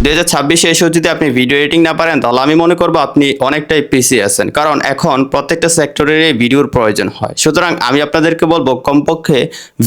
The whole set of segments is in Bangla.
2026 এসেও যদি আপনি ভিডিও এডিটিং না পারেন তাহলে আমি মনে করব আপনি অনেকটাই পিছিয়ে আছেন, কারণ এখন প্রত্যেকটা সেক্টরেরই ভিডিওর প্রয়োজন হয়। সুতরাং আমি আপনাদেরকে বলবো কমপক্ষে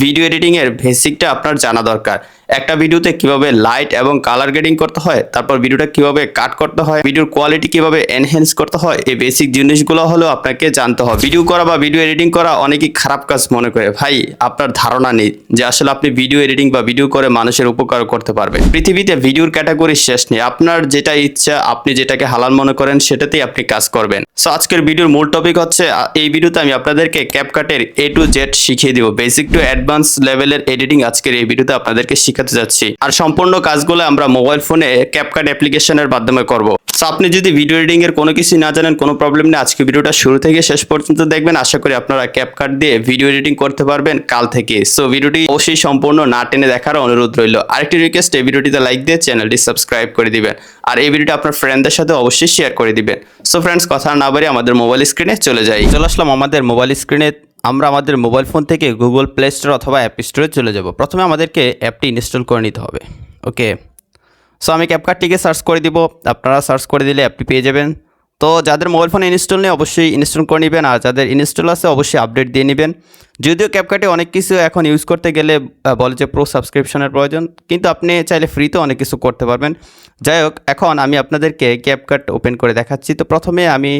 ভিডিও এডিটিং এর বেসিকটা আপনার জানা দরকার। একটা ভিডিওতে কিভাবে লাইট এবং কালার গ্রেডিং করতে হয়, তারপর ভিডিওটা কিভাবে কাট করতে হয়, ভিডিওর কোয়ালিটি কিভাবে এনহ্যান্স করতে হয়, এই বেসিক জিনিসগুলো হলো আপনাকে জানতে হবে। ভিডিও করা বা ভিডিও এডিটিং করা অনেকেই খারাপ কাজ মনে করে। ভাই, আপনার ধারণা নেই যে আসলে আপনি ভিডিও এডিটিং বা ভিডিও করে মানুষের উপকার করতে পারবেন। পৃথিবীতে ভিডিওর ক্যাটাগরি শেষ নেই। আপনার যেটা ইচ্ছা, আপনি যেটাকে হালাল মনে করেন সেটাতেই আপনি কাজ করবেন। সো আজকের ভিডিওর মূল টপিক হচ্ছে, এই ভিডিওতে আমি আপনাদেরকে ক্যাপকাটের A to Z শিখিয়ে দিব। বেসিক টু অ্যাডভান্স লেভেলের এডিটিং আজকের এই ভিডিওতে আপনাদেরকে শিখাতে যাচ্ছি। আর সম্পূর্ণ কাজগুলো আমরা মোবাইল ফোনে ক্যাপকাট অ্যাপ্লিকেশনের মাধ্যমে করব। সো আপনি যদি ভিডিও এডিটিং এর কোনো কিছু না জানেন, কোনো প্রবলেম নেই, আজকে ভিডিওটা শুরু থেকে শেষ পর্যন্ত দেখবেন। আশা করি আপনারা ক্যাপকাট দিয়ে ভিডিও এডিটিং করতে পারবেন কাল থেকে। সো ভিডিওটি অবশ্যই সম্পূর্ণ না টেনে দেখার অনুরোধ রইল। আরেকটি রিকোয়েস্ট, এই ভিডিওটিতে লাইক দিয়ে চ্যানেলটি সাবস্ক্রাইব করে দিবেন, আর এই ভিডিওটি আপনার ফ্রেন্ডদের সাথে অবশ্যই শেয়ার করে দিবেন। সো ফ্রেন্ডস, কথা না বাড়িয়ে আমাদের মোবাইল স্ক্রিনে চলে আসলাম আমাদের মোবাইল স্ক্রিনে। আমরা আমাদের মোবাইল ফোন থেকে গুগল প্লে স্টোর অথবা অ্যাপ স্টোরে চলে যাব। প্রথমে আমাদেরকে অ্যাপটি ইনস্টল করে নিতে হবে। ওকে, সো আমি ক্যাপকাটটিকে সার্চ করে দিব। আপনারা সার্চ করে দিলে অ্যাপটি পেয়ে যাবেন। তো যাদের মোবাইল ফোনে ইনস্টল নেই অবশ্যই ইনস্টল করে নেবেন, আর যাদের ইনস্টল আছে অবশ্যই আপডেট দিয়ে নেবেন। যদিও ক্যাপকাটে অনেক কিছু এখন ইউজ করতে গেলে বলে যে প্রো সাবস্ক্রিপশনের প্রয়োজন, কিন্তু আপনি চাইলে ফ্রিতে অনেক কিছু করতে পারবেন। যাই হোক, এখন আমি আপনাদেরকে ক্যাপকাট ওপেন করে দেখাচ্ছি। তো প্রথমে আমি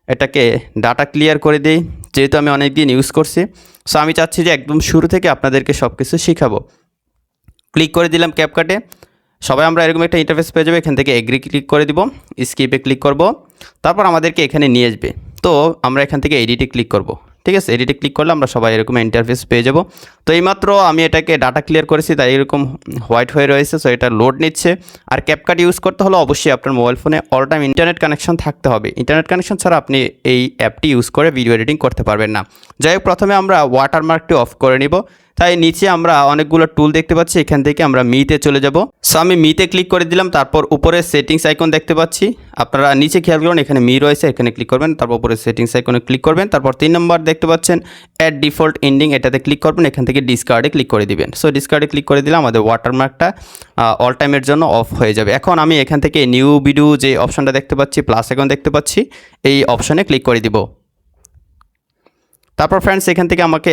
এটাকে ডাটা ক্লিয়ার করে দিই, যেহেতু আমি অনেক দিন ইউজ করছি। সো আমি চাচ্ছি যে একদম শুরু থেকে আপনাদেরকে সব কিছু শিখাবো। ক্লিক করে দিলাম ক্যাপকাটে। সবাই আমরা এরকম একটা ইন্টারফেস পেয়ে যাবে। এখান থেকে এগ্রি ক্লিক করে দিব, স্কিপে ক্লিক করব, তারপর আমাদেরকে এখানে নিয়ে আসবে। তো আমরা এখান থেকে এডিটে ক্লিক করব। ঠিক আছে, এডিটে ক্লিক করলে আমরা সবাই এরকম ইন্টারফেস পেয়ে যাব। তো এইমাত্র আমি এটাকে ডাটা ক্লিয়ার করেছি, তাই এরকম হোয়াইট হয়ে রয়েছে। সো এটা লোড নিচ্ছে। আর ক্যাপকাট ইউজ করতে হলে অবশ্যই আপনার মোবাইল ফোনে অল টাইম ইন্টারনেট কানেকশন থাকতে হবে। ইন্টারনেট কানেকশন ছাড়া আপনি এই অ্যাপটি ইউজ করে ভিডিও এডিটিং করতে পারবেন না। যাই হোক, প্রথমে আমরা ওয়াটারমার্কটি অফ করে নিব। তাই নিচে আমরা অনেকগুলো টুল দেখতে পাচ্ছি, এখান থেকে আমরা মিতে চলে যাব। সো আমি মিতে ক্লিক করে দিলাম। তারপর উপরে সেটিংস আইকন দেখতে পাচ্ছি, আপনারা নিচে খেয়াল করুন, এখানে মি রয়েছে, এখানে ক্লিক করবেন। তারপর উপরে সেটিংস আইকনে ক্লিক করবেন। তারপর 3 নম্বর দেখতে পাচ্ছেন অ্যাড ডিফল্ট এন্ডিং, এটাতে ক্লিক করবেন। এখান থেকে ডিসকার্ডে ক্লিক করে দিবেন। সো ডিসকার্ডে ক্লিক করে দিলাম, আমাদের ওয়াটারমার্কটা অল টাইমের জন্য অফ হয়ে যাবে। এখন আমি এখান থেকে নিউ ভিডিও যে অপশনটা দেখতে পাচ্ছি, প্লাস আইকন দেখতে পাচ্ছি, এই অপশনে ক্লিক করে দিব। তারপর ফ্রেন্ডস, এখান থেকে আমাকে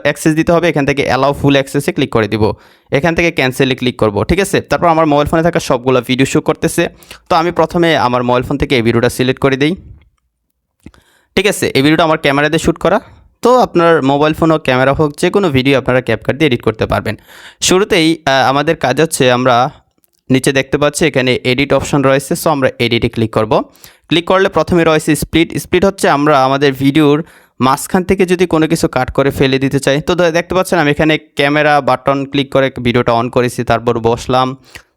অ্যাক্সেস দিতে হবে। এখান থেকে অ্যালাউ ফুল অ্যাক্সেসে ক্লিক করে দিব। এখান থেকে ক্যান্সেলে ক্লিক করব। ঠিক আছে, তারপর আমার মোবাইল ফোনে থাকা সবগুলো ভিডিও শো করতেছে। তো আমি প্রথমে আমার মোবাইল ফোন থেকে এই ভিডিওটা সিলেক্ট করে দিই। ঠিক আছে, এই ভিডিওটা আমার ক্যামেরা দিয়ে শ্যুট করা। তো আপনার মোবাইল ফোন হোক, ক্যামেরা হোক, যে কোনো ভিডিও আপনারা ক্যাপকাট দিয়ে এডিট করতে পারবেন। শুরুতেই আমাদের কাজ হচ্ছে, আমরা নিচে দেখতে পাচ্ছি এখানে এডিট অপশন রয়েছে। সো আমরা এডিটে ক্লিক করব। ক্লিক করলে প্রথমে রয়েছে স্প্লিট। স্প্লিট হচ্ছে আমরা আমাদের ভিডিওর মাঝখান থেকে যদি কোনো কিছু কাট করে ফেলে দিতে চাই। তো দেখতে পাচ্ছেন আমি এখানে ক্যামেরা বাটন ক্লিক করে ভিডিওটা অন করেছি, তারপর বসলাম,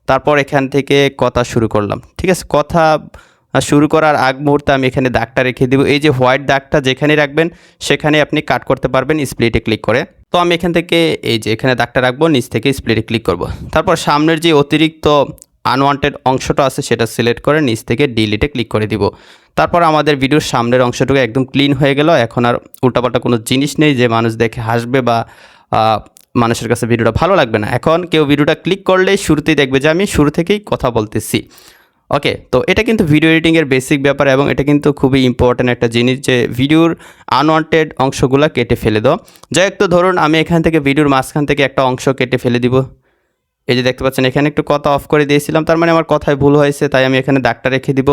তারপর এখান থেকে কথা শুরু করলাম। ঠিক আছে, কথা শুরু করার আগ মুহূর্তে আমি এখানে দাগটা রেখে দিব। এই যে হোয়াইট দাগটা যেখানে রাখবেন সেখানে আপনি কাট করতে পারবেন স্প্লিটে ক্লিক করে। তো আমি এখান থেকে এই যে এখানে দাগটা রাখবো, নিচ থেকে স্প্লিটে ক্লিক করব। তারপর সামনের যে অতিরিক্ত আনওয়ান্টেড অংশটা আছে সেটা সিলেক্ট করে নিচ থেকে ডিলিটে ক্লিক করে দিব। তারপর আমাদের ভিডিওর সামনের অংশটুকু একদম ক্লিন হয়ে গেল। এখন আর উল্টাপাল্টা কোনো জিনিস নেই যে মানুষ দেখে হাসবে বা মানুষের কাছে ভিডিওটা ভালো লাগবে না। এখন কেউ ভিডিওটা ক্লিক করলেই শুরুতেই দেখবে যে আমি শুরু থেকেই কথা বলতেছি। ওকে, তো এটা কিন্তু ভিডিও এডিটিংয়ের বেসিক ব্যাপার, এবং এটা কিন্তু খুবই ইম্পর্ট্যান্ট একটা জিনিস যে ভিডিওর আনওয়ান্টেড অংশগুলো কেটে ফেলে দাও। যাই হোক, তো ধরুন আমি এখান থেকে ভিডিওর মাঝখান থেকে একটা অংশ কেটে ফেলে দিব। এই যে দেখতে পাচ্ছেন এখানে একটু কথা অফ করে দিয়েছিলাম, তার মানে আমার কথায় ভুল হয়েছে, তাই আমি এখানে দাগটা রেখে দিব।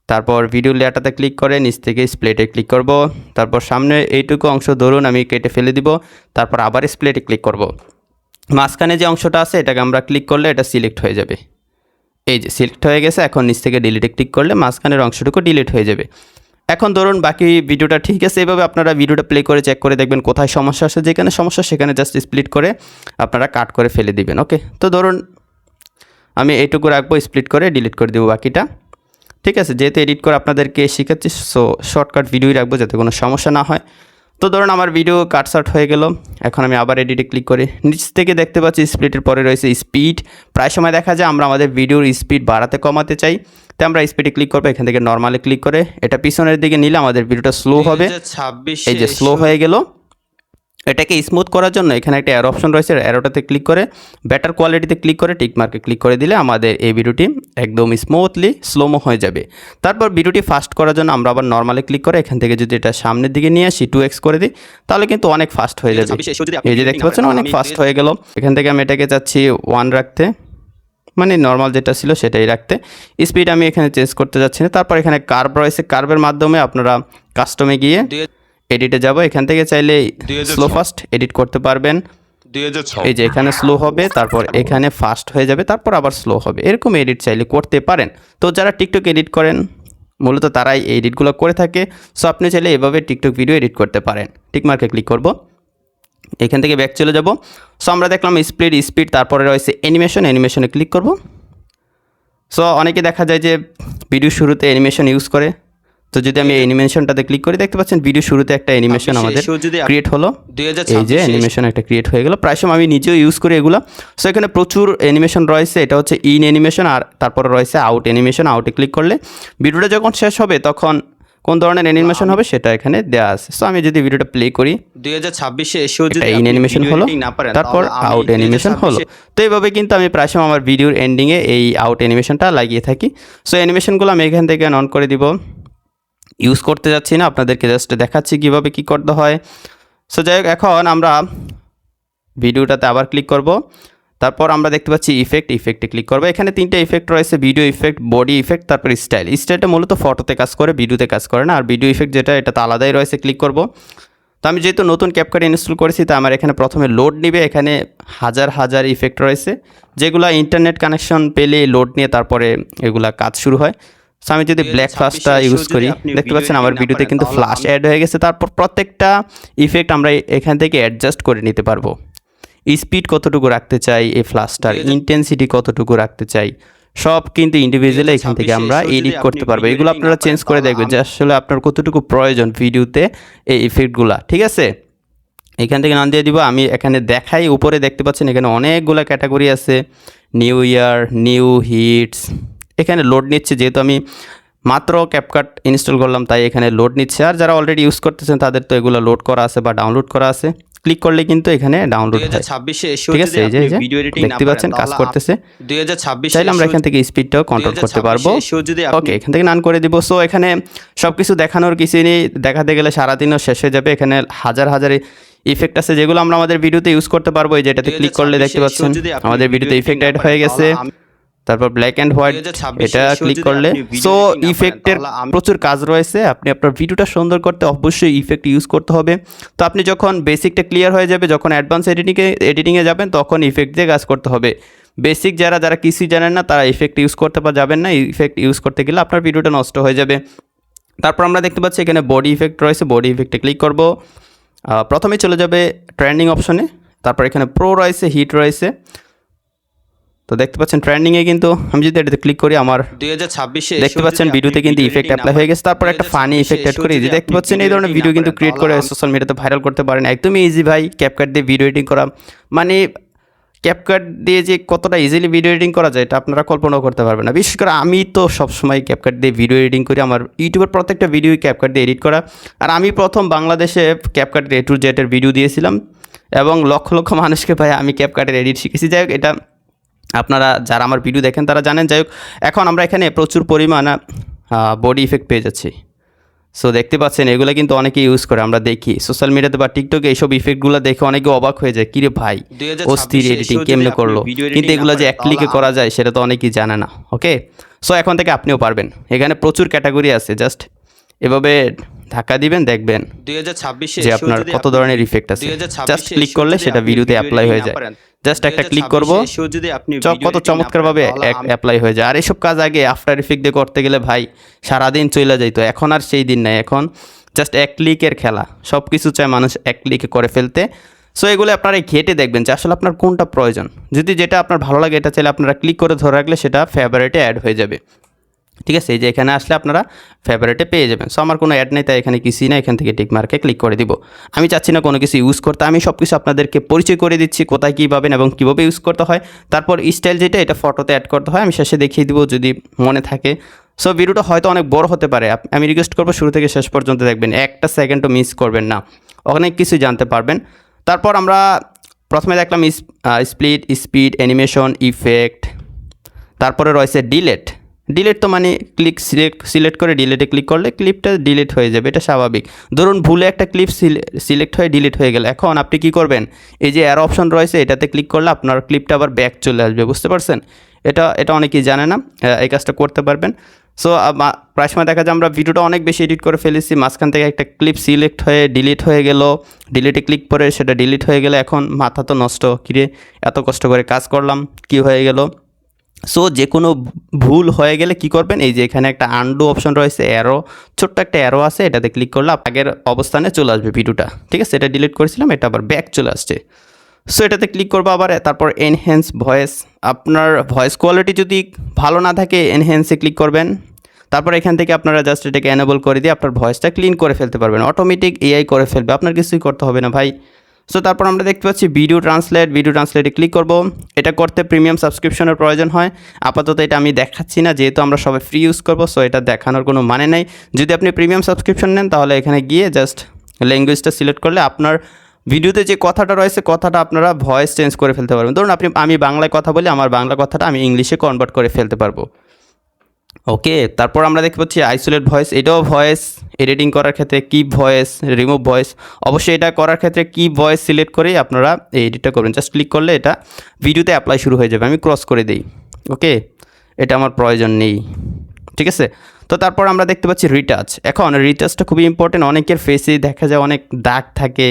তারপর ভিডিও লেয়ারটাতে ক্লিক করে নিচ থেকে স্প্লিটে ক্লিক করব। তারপর সামনে এইটুকু অংশ ধরুন আমি কেটে ফেলে দিব। তারপর আবার স্প্লিটে ক্লিক করব। মাঝখানে যে অংশটা আছে এটাকে আমরা ক্লিক করলে এটা সিলেক্ট হয়ে যাবে। এই যে সিলেক্ট হয়ে গেছে। এখন নিচ থেকে ডিলিটে ক্লিক করলে মাঝখানের অংশটুকু ডিলিট হয়ে যাবে। এখন ধরুন বাকি ভিডিওটা ঠিক আছে। এইভাবে আপনারা ভিডিওটা প্লে করে চেক করে দেখবেন কোথায় সমস্যা আছে। যেখানে সমস্যা সেখানে জাস্ট স্প্লিট করে আপনারা কাট করে ফেলে দিবেন। ওকে, তো ধরুন আমি এইটুকু রাখবো, স্প্লিট করে ডিলিট করে দেবো বাকিটা। ঠিক আছে, যেহেতু এডিট করে আপনাদেরকে শেখাচ্ছি, সো শর্টকাট ভিডিওই রাখবো যাতে কোনো সমস্যা না হয়। তো ধরুন আমার ভিডিও কাটসাট হয়ে গেল। এখন আমি আবার এডিটে ক্লিক করি। নিচ থেকে দেখতে পাচ্ছি স্প্লিটের পরে রয়েছে স্পিড। প্রায় সময় দেখা যায় আমরা আমাদের ভিডিওর স্পিড বাড়াতে কমাতে চাই, তাই আমরা স্পিডে ক্লিক করবো। এখান থেকে নর্মালে ক্লিক করে এটা পিছনের দিকে নিলে আমাদের ভিডিওটা স্লো হবে। এই যে স্লো হয়ে গেল। এটাকে স্মুথ করার জন্য এখানে একটা অ্যারো অপশন রয়েছে, অ্যারোটাতে ক্লিক করে বেটার কোয়ালিটিতে ক্লিক করে টিক মার্কে ক্লিক করে দিলে আমাদের এই ভিডিওটি একদম স্মুথলি স্লোমো হয়ে যাবে। তারপর ভিডিওটি ফাস্ট করার জন্য আমরা আবার নর্মালি ক্লিক করে এখান থেকে যদি এটা সামনের দিকে নিয়ে আসি 2x করে দিই, তাহলে কিন্তু অনেক ফাস্ট হয়ে যাবে। এই যে দেখতে পাচ্ছেন অনেক ফাস্ট হয়ে গেল। এখান থেকে আমি এটাকে চাচ্ছি 1 রাখতে, মানে নর্মাল যেটা ছিল সেটাই রাখতে। স্পিড আমি এখানে চেঞ্জ করতে যাচ্ছি না। তারপর এখানে কার্ভ রয়েছে, কার্ভের মাধ্যমে আপনারা কাস্টমে গিয়ে এডিটে যাব, এখান থেকে চাইলে স্লো ফাস্ট এডিট করতে পারবেন। এই যে এখানে স্লো হবে, তারপর এখানে ফাস্ট হয়ে যাবে, তারপর আবার স্লো হবে, এরকম এডিট চাইলে করতে পারেন। তো যারা টিকটক এডিট করেন মূলত তারাই এই এডিটগুলো করে থাকে। সো আপনি চাইলে এভাবে টিকটক ভিডিও এডিট করতে পারেন। টিক মার্কে ক্লিক করব, এখান থেকে ব্যাক চলে যাব। সো আমরা দেখলাম স্পিড, তারপরে রয়েছে অ্যানিমেশনে ক্লিক করব। সো অনেকে দেখা যায় যে ভিডিও শুরুতে অ্যানিমেশন ইউজ করে, তো যদি আমি অ্যানিমেশনটাতে ক্লিক করি দেখতে পাচ্ছেন ভিডিও শুরুতে একটা অ্যানিমেশন আমাদের ক্রিয়েট হলো। এই যে অ্যানিমেশন একটা ক্রিয়েট হয়ে গেল, প্রায় সময় আমি নিজেও ইউজ করি এগুলো। সো এখানে প্রচুর অ্যানিমেশন রয়েছে, এটা হচ্ছে ইন অ্যানিমেশন, আর তারপরে রয়েছে আউট অ্যানিমেশন। আউটে ক্লিক করলে ভিডিওটা যখন শেষ হবে তখন কোন ধরনের অ্যানিমেশন হবে সেটা এখানে দেওয়া আছে। সো আমি যদি ভিডিওটা প্লে করি 2026-এ এসেও যদি ইন অ্যানিমেশন হলো, তারপর আউট অ্যানিমেশন হলো। তো এইভাবে কিন্তু আমি প্রায় সময় আমার ভিডিওর এন্ডিংয়ে এই আউট অ্যানিমেশনটা লাগিয়ে থাকি। সো অ্যানিমেশনগুলো আমি এখান থেকে অন করে দিব, ইউজ করতে যাচ্ছি না, আপনাদেরকে জাস্ট দেখাচ্ছি কীভাবে কী করতে হয়। সো যাই হোক, এখন আমরা ভিডিওটাতে আবার ক্লিক করব। তারপর আমরা দেখতে পাচ্ছি ইফেক্টে ক্লিক করবো। এখানে 3টা ইফেক্ট রয়েছে, ভিডিও ইফেক্ট, বডি ইফেক্ট, তারপর স্টাইলটা মূলত ফটোতে কাজ করে, ভিডিওতে কাজ করে না। আর ভিডিও ইফেক্ট যেটা, এটা তো আলাদাই রয়েছে। ক্লিক করব। তো আমি যেহেতু নতুন ক্যাপকাট ইনস্টল করেছি, তো আমার এখানে প্রথমে লোড নিবে। এখানে হাজার ইফেক্ট রয়েছে, যেগুলো ইন্টারনেট কানেকশন পেলে লোড নিয়ে তারপরে এগুলা কাজ শুরু হয়। সো আমি যদি ব্ল্যাক ফ্লাশটা ইউজ করি দেখতে পাচ্ছেন আমার ভিডিওতে কিন্তু ফ্লাশ অ্যাড হয়ে গেছে। তারপর প্রত্যেকটা ইফেক্ট আমরা এখান থেকে অ্যাডজাস্ট করে নিতে পারবো। স্পিড কতটুকু রাখতে চাই, এই ফ্লাশটার ইন্টেন্সিটি কতটুকু রাখতে চাই, সব কিন্তু ইন্ডিভিজুয়ালি এখান থেকে আমরা এডিট করতে পারবো। এগুলো আপনারা চেঞ্জ করে দেখবেন যে আসলে আপনার কতটুকু প্রয়োজন ভিডিওতে এই ইফেক্টগুলো, ঠিক আছে। এখান থেকে নাম দিয়ে দিব। আমি এখানে দেখাই, উপরে দেখতে পাচ্ছেন এখানে অনেকগুলো ক্যাটাগরি আছে, নিউ ইয়ার, নিউ হিটস। এখানে লোড নিচ্ছে, যেহেতু আমি মাত্র ক্যাপকাট ইনস্টল করলাম তাই এখানে লোড নিচ্ছে। আর যারা অলরেডি ইউজ করতেছেন তাদের তো এগুলো লোড করা আছে বা ডাউনলোড করা আছে, ক্লিক করলে কিন্তু এখানে ডাউনলোড হয়। 2026-এ ঠিক আছে, এই যে দেখতে পাচ্ছেন কাজ করতেছে। 2026 চাইলে আমরা এখান থেকে স্পিডটাও কন্ট্রোল করতে পারবো। ওকে, এখান থেকে নান করে দিব। সো এখানে সব কিছু দেখানোর কিছু নেই, দেখাতে গেলে সারাদিনও শেষ হয়ে যাবে। এখানে হাজার ইফেক্ট আছে যেগুলো আমরা আমাদের ভিডিওতে ইউজ করতে পারবো। এই যেটাতে ক্লিক করলে দেখতে পাচ্ছেন আমাদের ভিডিওতে ইফেক্ট অ্যাড হয়ে গেছে। তারপর ব্ল্যাক অ্যান্ড হোয়াইট, এটা ক্লিক করলে। সো ইফেক্টের প্রচুর কাজ রয়েছে। আপনি আপনার ভিডিওটা সুন্দর করতে অবশ্যই ইফেক্ট ইউজ করতে হবে। তো আপনি যখন বেসিকটা ক্লিয়ার হয়ে যাবে, যখন অ্যাডভান্স এডিটিংয়ে যাবেন তখন ইফেক্ট দিয়ে কাজ করতে হবে। বেসিক যারা কিছুই জানেন না তারা ইফেক্ট ইউজ করতে যাবেন না। ইফেক্ট ইউজ করতে গেলে আপনার ভিডিওটা নষ্ট হয়ে যাবে। তারপর আমরা দেখতে পাচ্ছি এখানে বডি ইফেক্ট রয়েছে, বডি ইফেক্টে ক্লিক করব। প্রথমে চলে যাবে ট্রেন্ডিং অপশনে, তারপর এখানে প্রো রয়েছে, হিট রয়েছে। তো দেখতে পাচ্ছেন ট্রেন্ডিংয়ে কিন্তু আমি যদি এটাতে ক্লিক করি আমার 2026-এ দেখতে পাচ্ছেন ভিডিওতে কিন্তু ইফেক্ট অ্যাপ্লাই হয়ে গেছে। তারপর একটা ফানি ইফেক্ট অ্যাড করি, যে দেখতে পাচ্ছেন এই ধরনের ভিডিও কিন্তু ক্রিয়েট করে সোশ্যাল মিডিয়াতে ভাইরাল করতে পারেন। একদমই ইজি ভাই, ক্যাপকাট দিয়ে ভিডিও এডিটিং করা। মানে ক্যাপকাট দিয়ে যে কতটা ইজিলি ভিডিও এডিটিং করা যায় এটা আপনারা কল্পনাও করতে পারবেন না। বিশেষ করে আমি তো সবসময় ক্যাপকাট দিয়ে ভিডিও এডিটিং করি, আমার ইউটিউবের প্রত্যেকটা ভিডিও ক্যাপকাট দিয়ে এডিট করা। আর আমি প্রথম বাংলাদেশে ক্যাপকাট A to Z এর ভিডিও দিয়েছিলাম এবং লক্ষ লক্ষ মানুষকে ভাই আমি ক্যাপকাটের এডিট শিখেছি। যাই হোক, এটা আপনারা যারা আমার ভিডিও দেখেন তারা জানেন। যাই হোক, এখন আমরা এখানে প্রচুর পরিমাণ বডি ইফেক্ট পেয়ে যাচ্ছি। সো দেখতে পাচ্ছেন এগুলো কিন্তু অনেকে ইউজ করে, আমরা দেখি সোশ্যাল মিডিয়াতে বা টিকটকে এইসব ইফেক্টগুলো দেখে অনেকে অবাক হয়ে যায়, কিরে ভাই অস্থির এডিটিং কেমনে করলো, কিন্তু এগুলো যে এক ক্লিকে করা যায় সেটা তো অনেকেই জানে না। ওকে, সো এখন থেকে আপনিও পারবেন। এখানে প্রচুর ক্যাটাগরি আছে, জাস্ট এভাবে ধাক্কা দিবেন, দেখবেন 2026-এ যে আপনার কত ধরনের ইফেক্ট আছে। জাস্ট ক্লিক করলে সেটা ভিডিওতে অ্যাপ্লাই হয়ে যায়। জাস্ট একটা ক্লিক করব, কত চমৎকারভাবে অ্যাপ্লাই হয়ে যায়। আর এসব কাজ আগে আফটার ইফেক্ট দিয়ে করতে গেলে ভাই সারাদিন চলে যাইতো, এখন আর সেই দিন নাই। এখন জাস্ট এক ক্লিকের খেলা, সব কিছু চায় মানুষ এক ক্লিকে করে ফেলতে। সো এগুলো আপনারা ঘেটে দেখবেন যে আসলে আপনার কোনটা প্রয়োজন। যদি যেটা আপনার ভালো লাগে এটা চাইলে আপনারা ক্লিক করে ধরে রাখলে সেটা ফেভারিটে অ্যাড হয়ে যাবে। ঠিক আছে, এই যে এখানে আসলে আপনারা ফেভারিটে পেয়ে যাবেন। সো আমার কোনো অ্যাড নেই তাই এখানে কিছুই না, এখান থেকে টিক মার্কে ক্লিক করে দিব। আমি চাচ্ছি না কোনো কিছু ইউজ করতে, আমি সব কিছু আপনাদেরকে পরিচয় করে দিচ্ছি কোথায় কী পাবেন এবং কীভাবে ইউজ করতে হয়। তারপর স্টাইল যেটা, এটা ফটোতে অ্যাড করতে হয়, আমি শেষে দেখিয়ে দিব যদি মনে থাকে। সো ভিডিওটা হয়তো অনেক বড় হতে পারে, আমি রিকোয়েস্ট করবো শুরু থেকে শেষ পর্যন্ত দেখবেন, একটা সেকেন্ডও মিস করবেন না, অনেক কিছু জানতে পারবেন। তারপর আমরা প্রথমে দেখলাম স্প্লিট, স্পিড, অ্যানিমেশন, ইফেক্ট, তারপরে রয়েছে ডিলেট তো মানে সিলেক্ট করে ডিলেটে ক্লিক করলে ক্লিপটা ডিলিট হয়ে যাবে, এটা স্বাভাবিক। ধরুন ভুলে একটা ক্লিপ সিলেক্ট হয়ে ডিলিট হয়ে গেল, এখন আপনি কি করবেন, এই যে অ্যারো অপশন রয়েছে এটাতে ক্লিক করলে আপনার ক্লিপটা আবার ব্যাক চলে আসবে, বুঝতে পারছেন? এটা অনেকেই জানে না, এই কাজটা করতে পারবেন। সো প্রায় সময় দেখা যায় আমরা ভিডিওটা অনেক বেশি এডিট করে ফেলেছি, মাঝখান থেকে একটা ক্লিপ সিলেক্ট হয়ে ডিলিট হয়ে গেল, ডিলিটে ক্লিক করে সেটা ডিলিট হয়ে গেলে এখন মাথা তো নষ্ট, কিরে এত কষ্ট করে কাজ করলাম কি হয়ে গেল। সো যে কোনো ভুল হয়ে গেলে কি করবেন, এই যে এখানে একটা আনডু অপশন রয়েছে, অ্যারো, ছোট্ট একটা অ্যারো আছে, এটাতে ক্লিক করলে আগের অবস্থানে চলে আসবে ভিডিওটা, ঠিক আছে? এটা ডিলিট করেছিলাম, এটা আবার ব্যাক চলে আসছে। সো এটাতে ক্লিক করবো আবার, তারপর এনহ্যান্স ভয়েস, আপনার ভয়েস কোয়ালিটি যদি ভালো না থাকে এনহ্যান্সে ক্লিক করবেন। তারপর এখান থেকে আপনারা জাস্ট এটাকে এনেবল করে দিয়ে আপনার ভয়েসটা ক্লিন করে ফেলতে পারবেন, অটোমেটিক এআই করে ফেলবে, আপনার কিছুই করতে হবে না ভাই। সো তারপর আমরা দেখতে পাচ্ছি ভিডিও ট্রান্সলেটে ক্লিক করব। এটা করতে প্রিমিয়াম সাবস্ক্রিপশনের প্রয়োজন হয়, আপাতত এটা আমি দেখাচ্ছি না যেহেতু আমরা সবাই ফ্রি ইউজ করব, সো এটা দেখানোর কোনো মানে নেই। যদি আপনি প্রিমিয়াম সাবস্ক্রিপশন নেন তাহলে এখানে গিয়ে জাস্ট ল্যাঙ্গুয়েজটা সিলেক্ট করলে আপনার ভিডিওতে যে কথাটা রয়েছে কথাটা আপনারা ভয়েস চেঞ্জ করে ফেলতে পারবেন। ধরুন আমি বাংলায় কথা বলি, আমার বাংলা কথাটা আমি ইংলিশে কনভার্ট করে ফেলতে পারবো। ওকে, তারপর আমরা দেখতে পাচ্ছি আইসোলেট ভয়েস, এটাও ভয়েস এডিটিং করার ক্ষেত্রে কি ভয়েস, রিমুভ ভয়েস, অবশ্যই এটা করার ক্ষেত্রে কি ভয়েস সিলেক্ট করেই আপনারা এই এডিটটা করবেন। জাস্ট ক্লিক করলে এটা ভিডিওতে অ্যাপ্লাই শুরু হয়ে যাবে। আমি ক্রস করে দিই, ওকে, এটা আমার প্রয়োজন নেই, ঠিক আছে? তো তারপর আমরা দেখতে পাচ্ছি রিটাচ। এখন রিটাচটা খুবই ইম্পর্টেন্ট, অনেকের ফেসে দেখা যায় অনেক দাগ থাকে,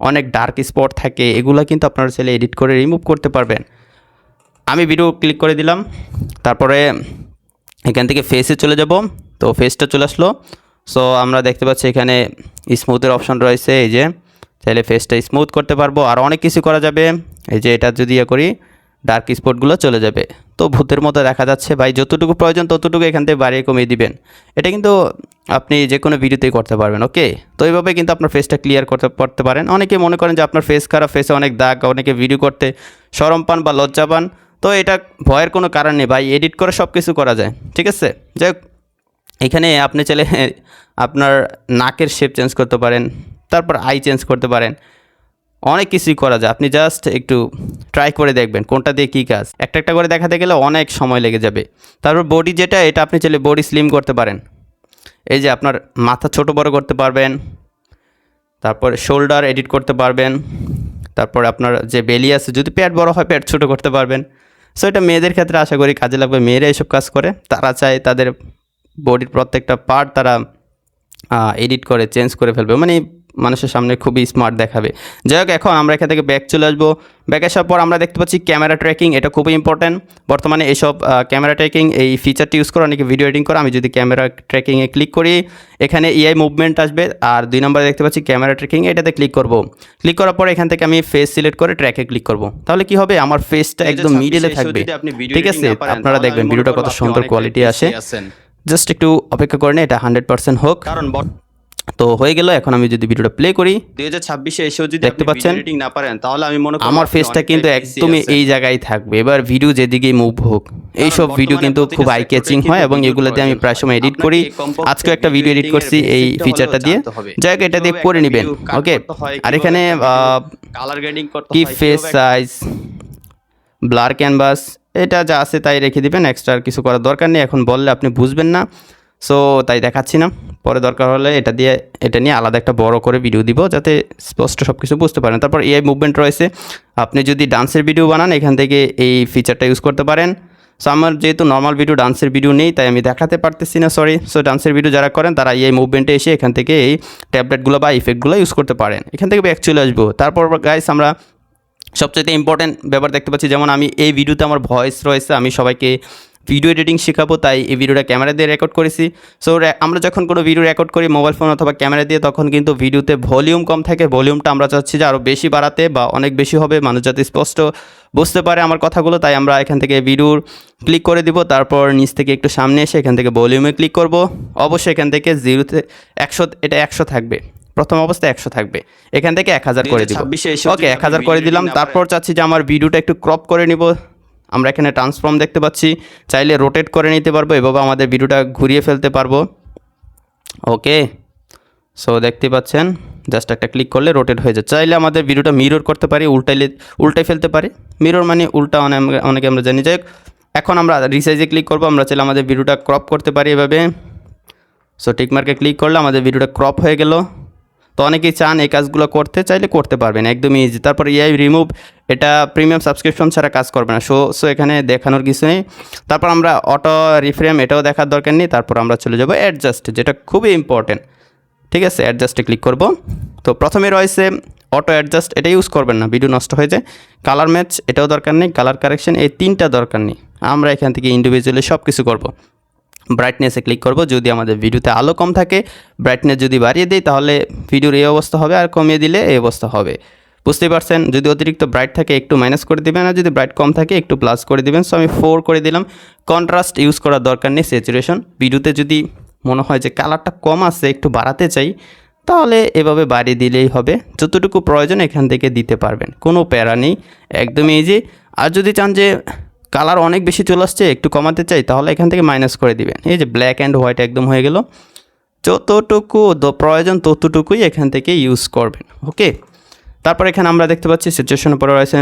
অনেক ডার্ক স্পট থাকে, এগুলো কিন্তু আপনারা চাইলে এডিট করে রিমুভ করতে পারবেন। আমি ভিডিও ক্লিক করে দিলাম, তারপরে এখান থেকে ফেসে চলে যাব, তো ফেসটা চলে আসলো। সো আমরা দেখতে পাচ্ছি এখানে স্মুথের অপশন রয়েছে, এই যে চাইলে ফেসটা স্মুথ করতে পারবো, আর অনেক কিছু করা যাবে। এই যে এটা যদি করি ডার্ক স্পটগুলো চলে যাবে, তো ভূতের মতো দেখা যাচ্ছে ভাই, যতটুকু প্রয়োজন ততটুকু এখান থেকে বাড়িয়ে কমিয়ে দিবেন। এটা কিন্তু আপনি যে কোনো ভিডিওতেই করতে পারবেন, ওকে? তো এইভাবে কিন্তু আপনার ফেসটা ক্লিয়ার করতে পারেন। অনেকে মনে করেন যে আপনার ফেস খারাপ, ফেসে অনেক দাগ, অনেকে ভিডিও করতে শরম পান বা লজ্জা পান, তো এটা ভয়ের কোনো কারণ নেই ভাই, এডিট করে সব কিছু করা যায়, ঠিক আছে? যাই হোক, এখানে আপনি চাইলে আপনার নাকের শেপ চেঞ্জ করতে পারেন, তারপর আই চেঞ্জ করতে পারেন, অনেক কিছুই করা যায়। আপনি জাস্ট একটু ট্রাই করে দেখবেন কোনটা দিয়ে কী কাজ, একটা করে দেখাতে গেলে অনেক সময় লেগে যাবে। তারপর বডি যেটা, এটা আপনি চাইলে বডি স্লিম করতে পারেন, এই যে আপনার মাথা ছোট বড় করতে পারবেন, তারপর শোল্ডার এডিট করতে পারবেন, তারপর আপনার যে বেলি আছে যদি পেট বড় হয় পেট ছোট করতে পারবেন। সো এটা মেয়েদের ক্ষেত্রে আশা করি কাজে লাগবে, মেয়েরা এইসব কাজ করে, তারা চায় তাদের বডির প্রত্যেকটা পার্ট তারা এডিট করে চেঞ্জ করে ফেলবে, মানে মানুষের সামনে খুবই স্মার্ট দেখাবে। যাই হোক, এখন আমরা এখান থেকে ব্যাক চলে আসবো। ব্যাক আসার পর আমরা দেখতে পাচ্ছি ক্যামেরা ট্র্যাকিং, এটা খুবই ইম্পর্ট্যান্ট বর্তমানে এইসব ক্যামেরা ট্র্যাকিং এই ফিচারটি ইউজ করে অনেকে ভিডিও এডিটিং করে। আমি যদি ক্যামেরা ট্র্যাকিংয়ে ক্লিক করি এখানে এআই মুভমেন্ট আসবে, আর 2 নম্বরে দেখতে পাচ্ছি ক্যামেরা ট্র্যাকিং, এটাতে ক্লিক করব। ক্লিক করার পর এখান থেকে আমি ফেস সিলেক্ট করে ট্র্যাকে ক্লিক করব, তাহলে কি হবে, আমার ফেসটা একদম মিডলে থাকবে, ঠিক আছে? আপনারা দেখবেন ভিডিওটা কত সুন্দর কোয়ালিটি আসে। জাস্ট একটু অপেক্ষা করে এটা 100% হোক, কারণ তো হয়ে গেল। এখন আমি যদি ভিডিওটা প্লে করি 2026-এ এসেও যদি দেখতে পাচ্ছেন এডিটিং না পারেন তাহলে আমি মনে করি আমার ফেসটা কিন্তু একদমই এই জায়গায় থাকবে। এবার ভিডিও যেদিকে মুভ হোক, এইসব ভিডিও কিন্তু খুব আই ক্যাচিং হয় এবং এগুলোতে আমি প্রায় সময় এডিট করি। আজকে একটা ভিডিও এডিট করছি এই ফিচারটা দিয়ে, যাই হোক এটা দিয়ে করে নেবেন, ওকে? আর এখানে কালার গ্রেডিং করতে হয়, কি ফেস সাইজ, ব্লার ক্যানভাস, এটা যা আছে তাই রেখে দিবেন, এক্সট্রা কিছু করার দরকার নেই। এখন বললে আপনি বুঝবেন না, সো তাই দেখাচ্ছি না, পরে দরকার হলে এটা নিয়ে আলাদা একটা বড় করে ভিডিও দিব যাতে স্পষ্ট সব কিছু বুঝতে পারেন। তারপর এআই মুভমেন্ট রয়েছে, আপনি যদি ডান্সের ভিডিও বানান এখান থেকে এই ফিচারটা ইউজ করতে পারেন। সো আমার যেহেতু নর্মাল ভিডিও ডান্সের ভিডিও নেই তাই আমি দেখাতে পারতেছি না, সরি। সো ডান্সের ভিডিও যারা করেন তারা এই মুভমেন্টে এসে এখান থেকে এই ট্যাবলেটগুলো বা ইফেক্টগুলো ইউজ করতে পারেন, এখান থেকে ব্যাক চলে আসবো। তারপর গাইস আমরা সবচেয়ে ইম্পর্টেন্ট ব্যাপার দেখতে পাচ্ছি, যেমন আমি এই ভিডিওতে আমার ভয়েস রয়েছে, আমি সবাইকে ভিডিও এডিটিং শেখাবো তাই এই ভিডিওটা ক্যামেরা দিয়ে রেকর্ড করেছি। সো আমরা যখন কোনো ভিডিও রেকর্ড করি মোবাইল ফোন অথবা ক্যামেরা দিয়ে তখন কিন্তু ভিডিওতে ভলিউম কম থাকে, ভলিউমটা আমরা চাচ্ছি যে আরও বেশি বাড়াতে বা অনেক বেশি হবে, মানুষ যাতে স্পষ্ট বুঝতে পারে আমার কথাগুলো। তাই আমরা এখান থেকে ভিডিওর ক্লিক করে দিব, তারপর নিচ থেকে একটু সামনে এসে এখান থেকে ভলিউমে ক্লিক করব। অবশ্যই এখান থেকে 0 থেকে 100, এটা 100 থাকবে, প্রথম অবস্থায় 100 থাকবে, এখান থেকে 1000 করে দিব, ওকে 1000 করে দিলাম। তারপর চাচ্ছি যে আমার ভিডিওটা একটু ক্রপ করে নিব, আমরা এখানে ট্রান্সফর্ম দেখতে পাচ্ছি, চাইলে রোটেট করে নিতে পারবো, এভাবে আমাদের ভিডিওটা ঘুরিয়ে ফেলতে পারবো, ওকে? সো দেখতে পাচ্ছেন জাস্ট একটা ক্লিক করলে রোটেট হয়ে যায়। চাইলে আমাদের ভিডিওটা মিরর করতে পারি, উল্টাই ফেলতে পারি। মিরর মানে উল্টা, অনেকে আমরা জানি। যাই হোক, এখন আমরা রিসাইজে ক্লিক করবো। আমরা চাইলে আমাদের ভিডিওটা ক্রপ করতে পারি এভাবে। সো টিকমার্কে ক্লিক করলে আমাদের ভিডিওটা ক্রপ হয়ে গেল। তো অনেকেই চান এই কাজগুলো করতে, চাইলে করতে পারবেন, একদমই ইজি। তারপর এআই রিমুভ, এটা প্রিমিয়াম সাবস্ক্রিপশন ছাড়া কাজ করবে না। সো এখানে দেখানোর কিছু নেই। তারপর আমরা অটো রিফ্রেম, এটাও দেখার দরকার নেই। তারপর আমরা চলে যাব অ্যাডজাস্ট, যেটা খুবই ইম্পর্টেন্ট। ঠিক আছে, অ্যাডজাস্টে ক্লিক করব। তো প্রথমে রয়েছে অটো অ্যাডজাস্ট, এটা ইউজ করবেন না, ভিডিও নষ্ট হয়ে যায়। কালার ম্যাচ, এটাও দরকার নেই। কালার কারেকশন, এই তিনটা দরকার নেই। আমরা এখান থেকে ইন্ডিভিজুয়ালি সব কিছু করব। ব্রাইটনেসে ক্লিক করব। যদি আমাদের ভিডিওতে আলো কম থাকে, ব্রাইটনেস যদি বাড়িয়ে দিই তাহলে ভিডিওর এই অবস্থা হবে, আর কমিয়ে দিলে এই অবস্থা হবে। বুঝতেই পারছেন। যদি অতিরিক্ত ব্রাইট থাকে একটু মাইনাস করে দিবেন, আর যদি ব্রাইট কম থাকে একটু প্লাস করে দিবেন। সো আমি 4 করে দিলাম। কন্ট্রাস্ট ইউজ করার দরকার নেই। স্যাচুরেশন, ভিডিওতে যদি মনে হয় যে কালারটা কম আছে, একটু বাড়াতে চাই, তাহলে এভাবে বাড়িয়ে দিলেই হবে। যতটুকু প্রয়োজন এখান থেকে দিতে পারবেন, কোনো প্যারা নেই, একদমই ইজি। আর যদি চান যে কালার অনেক বেশি চলে আসছে, একটু কমাতে চাই, তাহলে এখান থেকে মাইনাস করে দিবেন। এই যে ব্ল্যাক অ্যান্ড হোয়াইট একদম হয়ে গেল। যতটুকু প্রয়োজন ততটুকুই এখান থেকে ইউজ করবেন। ওকে, তারপর এখানে আমরা দেখতে পাচ্ছি সিচুয়েশনের পরে রয়েছে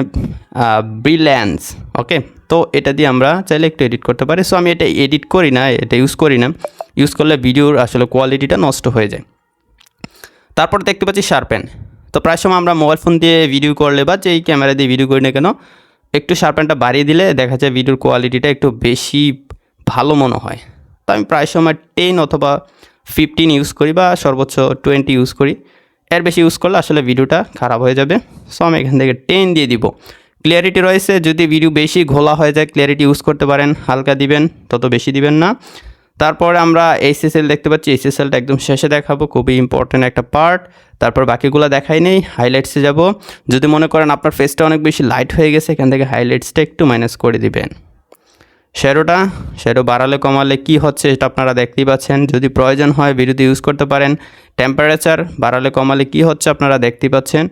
ব্রিলিয়ান্স। ওকে, তো এটা দিয়ে আমরা চাইলে একটু এডিট করতে পারি। সো আমি এটা এডিট করি না, এটা ইউজ করি না। ইউজ করলে ভিডিওর আসলে কোয়ালিটিটা নষ্ট হয়ে যায়। তারপর দেখতে পাচ্ছি শার্পেন। তো প্রায় সময় আমরা মোবাইল ফোন দিয়ে ভিডিও করলে বা যেই ক্যামেরা দিয়ে ভিডিও করি না কেন, একটু শার্পেনটা বাড়িয়ে দিলে দেখা যায় ভিডিওর কোয়ালিটিটা একটু বেশি ভালো মনে হয়। তো আমি প্রায় সময় 10 অথবা 15 ইউজ করি, বা সর্বোচ্চ 20 ইউজ করি। এর বেশি ইউজ করলে আসলে ভিডিওটা খারাপ হয়ে যাবে। সো আমি এখান থেকে 10 দিয়ে দিব। ক্লিয়ারিটি রয়েছে, যদি ভিডিও বেশি ঘোলা হয়ে যায় ক্লিয়ারিটি ইউজ করতে পারেন, হালকা দিবেন, তত বেশি দিবেন না। তারপরে আমরা এইচএসএল দেখতে পাচ্ছি। এইচএসএলটা একদম শেষে দেখাবো, খুবই ইম্পর্টেন্ট একটা পার্ট। তারপর বাকিগুলো দেখাই নেই, হাইলাইটসে যাব। যদি মনে করেন আপনার ফেসটা অনেক বেশি লাইট হয়ে গেছে, এখান থেকে হাইলাইটসটা একটু মাইনাস করে দিবেন। শ্যাডো বাড়ালে কমালে কি হচ্ছে এটা আপনারা দেখতেই পাচ্ছেন। যদি প্রয়োজন হয় ভিডিওতে ইউজ করতে পারেন। টেম্পারেচার বাড়ালে কমালে কি হচ্ছে আপনারা দেখতেই পাচ্ছেন।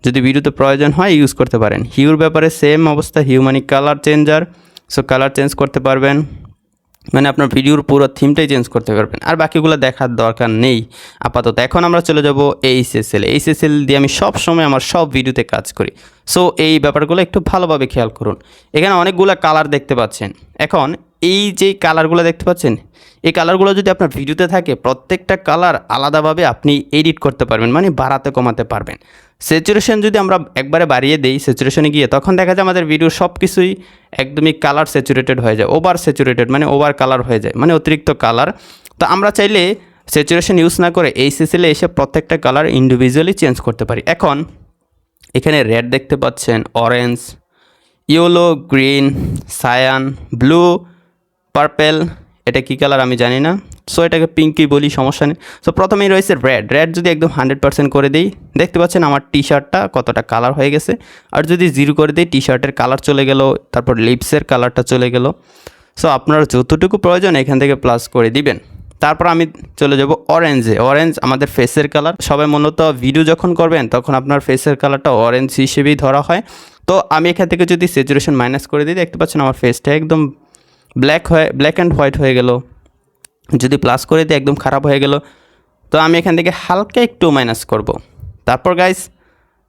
যদি ভিডিওতে প্রয়োজন হয় ইউজ করতে পারেন। হিউর ব্যাপারে সেম অবস্থা, হিউ মানে colour changer. So colour change করতে পারবেন, মানে আপনার ভিডিওর পুরো থিমটাই চেঞ্জ করতে পারবেন। আর বাকিগুলো দেখার দরকার নেই আপাতত। এখন আমরা চলে যাব এইচএসএল। এইচএসএল দিয়ে আমি সব সময় আমার সব ভিডিওতে কাজ করি। সো এই ব্যাপারগুলো একটু ভালোভাবে খেয়াল করুন। এখানে অনেকগুলো কালার দেখতে পাচ্ছেন। এখন এই যে কালারগুলো দেখতে পাচ্ছেন, এই কালারগুলো যদি আপনার ভিডিওতে থাকে, প্রত্যেকটা কালার আলাদাভাবে আপনি এডিট করতে পারবেন, মানে বাড়াতে কমাতে পারবেন। স্যাচুরেশন যদি আমরা একবারে বাড়িয়ে দিই স্যাচুরেশনে গিয়ে, তখন দেখা যায় আমাদের ভিডিওর সব কিছুই একদমই কালার স্যাচুরেটেড হয়ে যায়। ওভার স্যাচুরেটেড মানে ওভার কালার হয়ে যায়, মানে অতিরিক্ত কালার। তো আমরা চাইলে স্যাচুরেশন ইউজ না করে এইচএসএলে এসে প্রত্যেকটা কালার ইন্ডিভিজুয়ালি চেঞ্জ করতে পারি। এখন এখানে রেড দেখতে পাচ্ছেন, orange, yellow, green, cyan, blue, purple, এটা কী কালার আমি জানি না। সো এটাকে পিঙ্কই বলি, সমস্যা নেই। সো প্রথমেই রয়েছে রেড যদি একদম 100% করে দিই, দেখতে পাচ্ছেন আমার টি শার্টটা কতটা কালার হয়ে গেছে। আর যদি 0 করে দিই, টি শার্টের কালার চলে গেল, তারপর লিপসের কালারটা চলে গেল। সো আপনার যতটুকু প্রয়োজন এখান থেকে প্লাস করে দিবেন। তারপর আমি চলে যাব অরেঞ্জে। অরেঞ্জ আমাদের ফেসের কালার। সবাই মূলত ভিডিও যখন করবেন তখন আপনার ফেসের কালারটা অরেঞ্জ হিসেবেই ধরা হয়। তো আমি এখান থেকে যদি স্যাচুরেশন মাইনাস করে দিই, দেখতে পাচ্ছেন আমার ফেসটা একদম ব্ল্যাক অ্যান্ড হোয়াইট হয়ে গেল। যদি প্লাস করে দিই একদম খারাপ হয়ে গেল। তো আমি এখান থেকে হালকা একটু মাইনাস করব। তারপর গাইস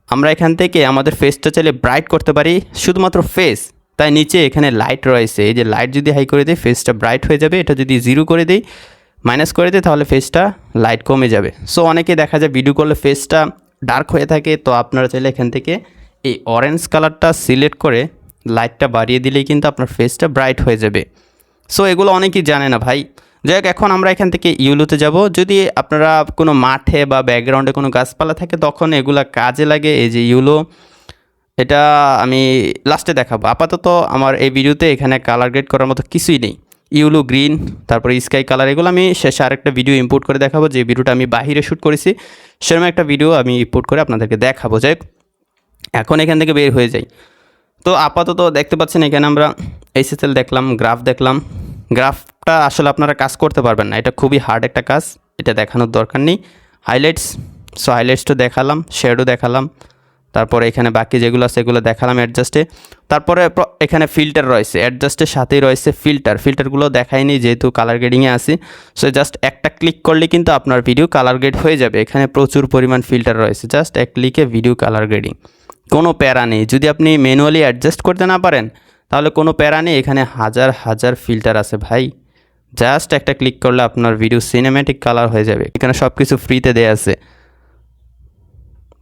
আমরা এখান থেকে আমাদের ফেসটা চাইলে ব্রাইট করতে পারি, শুধুমাত্র ফেস। তাই নিচে এখানে লাইট রয়েছে, এই যে লাইট যদি হাই করে দিই ফেসটা ব্রাইট হয়ে যাবে। এটা যদি 0 করে দিই, মাইনাস করে দিই, তাহলে ফেসটা লাইট কমে যাবে। সো অনেকে দেখা যায় ভিডিও করলে ফেসটা ডার্ক হয়ে থাকে। তো আপনারা চাইলে এখান থেকে এই অরেঞ্জ কালারটা সিলেক্ট করে লাইটটা বাড়িয়ে দিলেই কিন্তু আপনার ফেসটা ব্রাইট হয়ে যাবে। সো এগুলো অনেকেই জানে না ভাই। যাই হোক, এখন আমরা এখান থেকে ইউলোতে যাব। যদি আপনারা কোনো মাঠে বা ব্যাকগ্রাউন্ডে কোনো গাছপালা থাকে তখন এগুলা কাজে লাগে। এই যে ইউলো, এটা আমি লাস্টে দেখাবো। আপাতত আমার এই ভিডিওতে এখানে কালার গ্রেড করার মতো কিছুই নেই। ইউলো, গ্রিন, তারপরে স্কাই কালার, এগুলো আমি শেষে আরেকটা ভিডিও ইম্পোর্ট করে দেখাবো। যে ভিডিওটা আমি বাহিরে শ্যুট করেছি সেরকম একটা ভিডিও আমি ইম্পোর্ট করে আপনাদেরকে দেখাবো। যাই হোক, এখন এখান থেকে বের হয়ে যাই। তো আপাতত দেখতে পাচ্ছেন এখানে আমরা এইচএসএল দেখলাম, গ্রাফ দেখলাম। গ্রাফটা আসলে আপনারা কাজ করতে পারবেন না, এটা খুবই হার্ড একটা কাজ, এটা দেখানোর দরকার নেই। হাইলাইটস, সো হাইলাইটসটা দেখালাম, শ্যাডো দেখালাম, তারপরে এখানে বাকি যেগুলো আছে এগুলো দেখালাম অ্যাডজাস্টে। তারপরে এখানে ফিল্টার রয়েছে, অ্যাডজাস্টের সাথেই রয়েছে ফিল্টারগুলো দেখাইনি যেহেতু কালার গ্রেডিংয়ে আসি। সো জাস্ট একটা ক্লিক করলে কিন্তু আপনার ভিডিও কালার গ্রেড হয়ে যাবে। এখানে প্রচুর পরিমাণ ফিল্টার রয়েছে, জাস্ট এক ক্লিকে ভিডিও কালার গ্রেডিং, কোনো প্যারা নেই। যদি আপনি ম্যানুয়ালি অ্যাডজাস্ট করতে না পারেন তাহলে কোনো প্যারা নেই, এখানে হাজার হাজার ফিল্টার আছে ভাই। জাস্ট একটা ক্লিক করলে আপনার ভিডিও সিনেম্যাটিক কালার হয়ে যাবে। এখানে সব কিছু ফ্রিতে দেওয়া আছে,